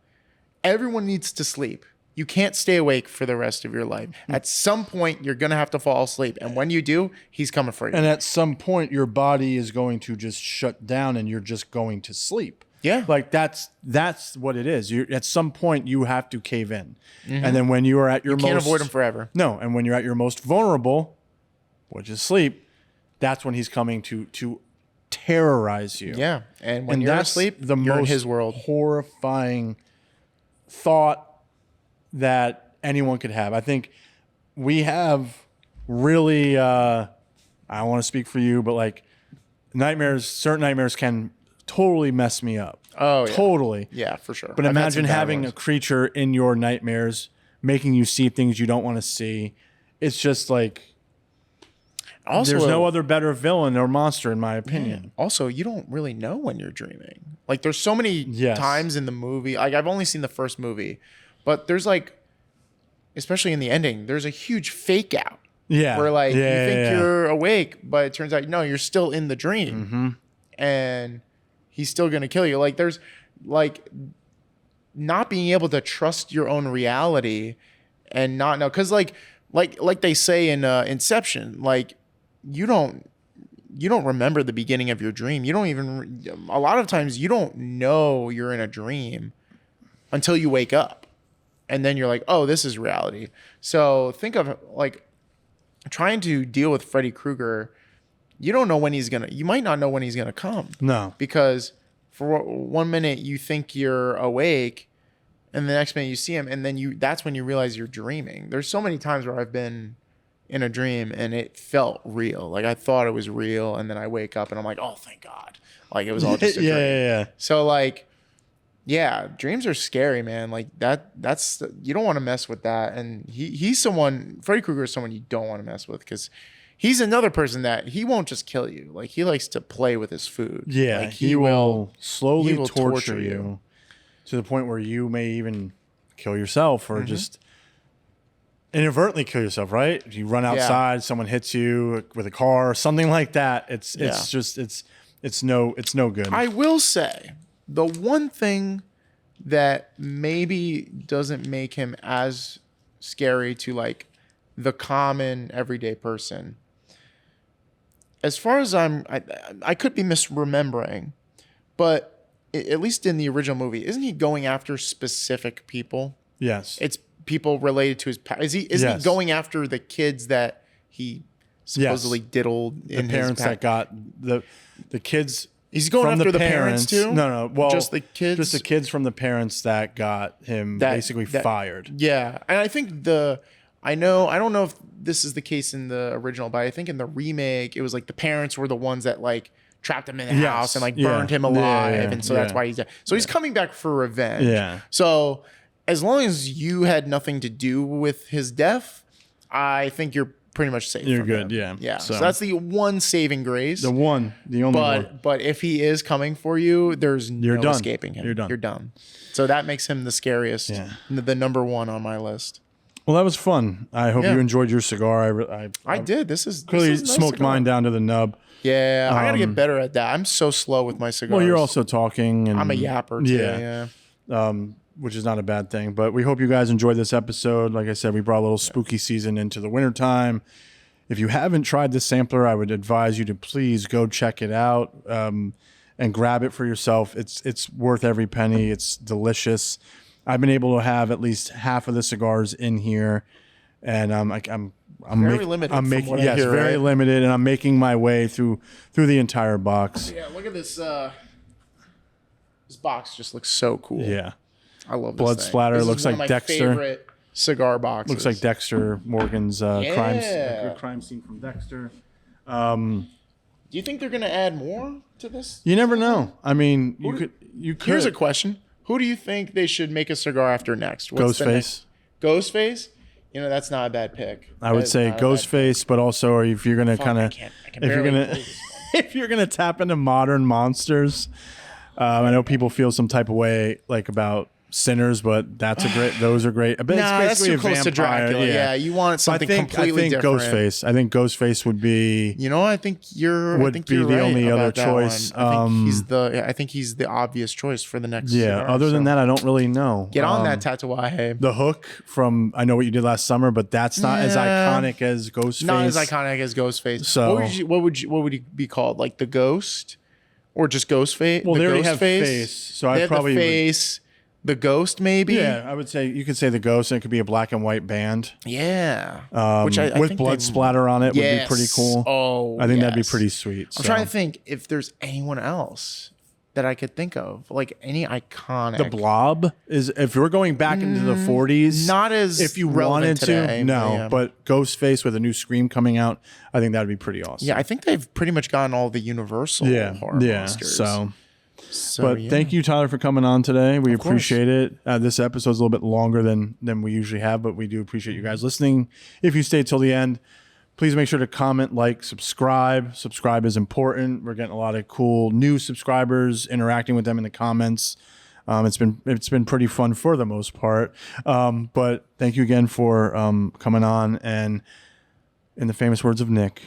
Speaker 2: Everyone needs to sleep. You can't stay awake for the rest of your life. At some point, you're gonna have to fall asleep, and when you do, he's coming for you.
Speaker 1: And at some point, your body is going to just shut down, and you're just going to sleep.
Speaker 2: Yeah,
Speaker 1: like that's what it is. At some point you have to cave in, and then when you are at your
Speaker 2: can't avoid him forever.
Speaker 1: No, and when you're at your most vulnerable, which is sleep, that's when he's coming to terrorize you.
Speaker 2: Yeah, and when you're asleep, you're in his world.
Speaker 1: Horrifying thought that anyone could have. I think we have really. I don't want to speak for you, but like nightmares, certain nightmares can totally mess me up.
Speaker 2: Oh, yeah.
Speaker 1: Totally.
Speaker 2: Yeah, for sure.
Speaker 1: But imagine having a creature in your nightmares making you see things you don't want to see. It's just like, also, there's no other better villain or monster, in my opinion.
Speaker 2: Also, you don't really know when you're dreaming. Like, there's so many times in the movie. Like, I've only seen the first movie, but there's like, especially in the ending, there's a huge fake out.
Speaker 1: Yeah.
Speaker 2: Where like you think you're awake, but it turns out no, you're still in the dream. And he's still going to kill you. Like there's like not being able to trust your own reality and not know. Cause like they say in Inception, like you don't remember the beginning of your dream. You don't even, a lot of times you don't know you're in a dream until you wake up. And then you're like, oh, this is reality. So think of like trying to deal with Freddy Krueger. You don't know when you might not know when he's going to come.
Speaker 1: No.
Speaker 2: Because for 1 minute you think you're awake And the next minute you see him, and then that's when you realize you're dreaming. There's so many times where I've been in a dream and it felt real. Like I thought it was real, and then I wake up and I'm like, oh, thank God. Like it was all just a dream.
Speaker 1: Yeah.
Speaker 2: So like, yeah, dreams are scary, man. Like that's you don't want to mess with that. And Freddy Krueger is someone you don't want to mess with because he's another person that he won't just kill you. Like he likes to play with his food.
Speaker 1: Yeah,
Speaker 2: like,
Speaker 1: he will slowly torture you to the point where you may even kill yourself or just inadvertently kill yourself, right? If you run outside, someone hits you with a car, something like that. It's no good.
Speaker 2: I will say the one thing that maybe doesn't make him as scary to like the common everyday person, as far as I could be misremembering, but at least in the original movie, isn't he going after specific people?
Speaker 1: Yes.
Speaker 2: It's people related to his past. Isn't he going after the kids that he supposedly diddled in
Speaker 1: the parents
Speaker 2: his
Speaker 1: that got the kids?
Speaker 2: He's going after the parents too?
Speaker 1: No. Well,
Speaker 2: just the kids.
Speaker 1: Just the kids from the parents that got him basically fired.
Speaker 2: Yeah, and I think I don't know if this is the case in the original, but I think in the remake, it was like the parents were the ones that like trapped him in the house and like burned him alive, and so that's why he's dead. So he's coming back for revenge.
Speaker 1: Yeah.
Speaker 2: So as long as you had nothing to do with his death, I think you're pretty much safe.
Speaker 1: You're good. Him.
Speaker 2: Yeah. So that's the one saving grace.
Speaker 1: The only one.
Speaker 2: But if he is coming for you, there's no
Speaker 1: done.
Speaker 2: escaping him.
Speaker 1: You're done.
Speaker 2: You're done. So that makes him the scariest. Yeah. The number one on my list.
Speaker 1: Well, that was fun. I hope you enjoyed your cigar.
Speaker 2: I did. This is
Speaker 1: clearly
Speaker 2: nice
Speaker 1: smoked
Speaker 2: cigar.
Speaker 1: mine down to the nub.
Speaker 2: Yeah, I gotta get better at that. I'm so slow with my cigars.
Speaker 1: Well, you're also talking, and
Speaker 2: I'm a yapper too. Yeah.
Speaker 1: Which is not a bad thing. But we hope you guys enjoyed this episode. Like I said, we brought a little spooky season into the wintertime. If you haven't tried this sampler, I would advise you to please go check it out and grab it for yourself. It's worth every penny. It's delicious. I've been able to have at least half of the cigars in here, and I'm
Speaker 2: very limited.
Speaker 1: Very limited, and I'm making my way through the entire box.
Speaker 2: Yeah, look at this. This box just looks so cool.
Speaker 1: Yeah,
Speaker 2: I love this
Speaker 1: blood
Speaker 2: thing.
Speaker 1: splatter.
Speaker 2: This
Speaker 1: Looks
Speaker 2: is one
Speaker 1: like
Speaker 2: of my
Speaker 1: Dexter.
Speaker 2: Favorite cigar boxes.
Speaker 1: Looks like Dexter Morgan's crime scene from Dexter.
Speaker 2: Do you think they're gonna add more to this?
Speaker 1: You never know. I mean, you could.
Speaker 2: Here's a question: who do you think they should make a cigar after next?
Speaker 1: Ghostface.
Speaker 2: Ghostface. You know, that's not a bad pick.
Speaker 1: I would say Ghostface, but also if you're gonna kind of, if you're gonna tap into modern monsters, I know people feel some type of way like about Sinners, but those are great. But
Speaker 2: that's
Speaker 1: it's basically
Speaker 2: too close to Dracula. Yeah, you want something completely different.
Speaker 1: Ghostface would be.
Speaker 2: You know, I think you're
Speaker 1: the only other choice.
Speaker 2: I think he's the obvious choice for the next.
Speaker 1: Yeah.
Speaker 2: cigar,
Speaker 1: other than that, I don't really know.
Speaker 2: Get on that Tatuaje.
Speaker 1: The Hook from I Know What You Did Last Summer, but that's not as iconic as Ghostface.
Speaker 2: Not as iconic as Ghostface.
Speaker 1: So
Speaker 2: what would he be called? Like the Ghost, or just Ghostface?
Speaker 1: Well, they already have face, so I probably
Speaker 2: the face. The Ghost, maybe.
Speaker 1: Yeah, I would say you could say the Ghost, and it could be a black and white band.
Speaker 2: Yeah,
Speaker 1: which I with think blood splatter on it would be pretty cool.
Speaker 2: Oh,
Speaker 1: I think that'd be pretty sweet.
Speaker 2: I'm trying to think if there's anyone else that I could think of, like any iconic.
Speaker 1: The Blob is if we're going back into the 40s.
Speaker 2: Not as
Speaker 1: if you wanted
Speaker 2: today,
Speaker 1: to, no. But Ghostface with a new Scream coming out, I think that'd be pretty awesome.
Speaker 2: Yeah, I think they've pretty much gotten all the Universal horror monsters.
Speaker 1: But thank you, Tyler, for coming on today. We appreciate it. This episode's a little bit longer than we usually have, but we do appreciate you guys listening. If you stayed till the end, please make sure to comment, like, subscribe. Subscribe is important. We're getting a lot of cool new subscribers, interacting with them in the comments. It's been pretty fun for the most part. But thank you again for coming on. And in the famous words of Nick,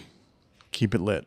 Speaker 1: keep it lit.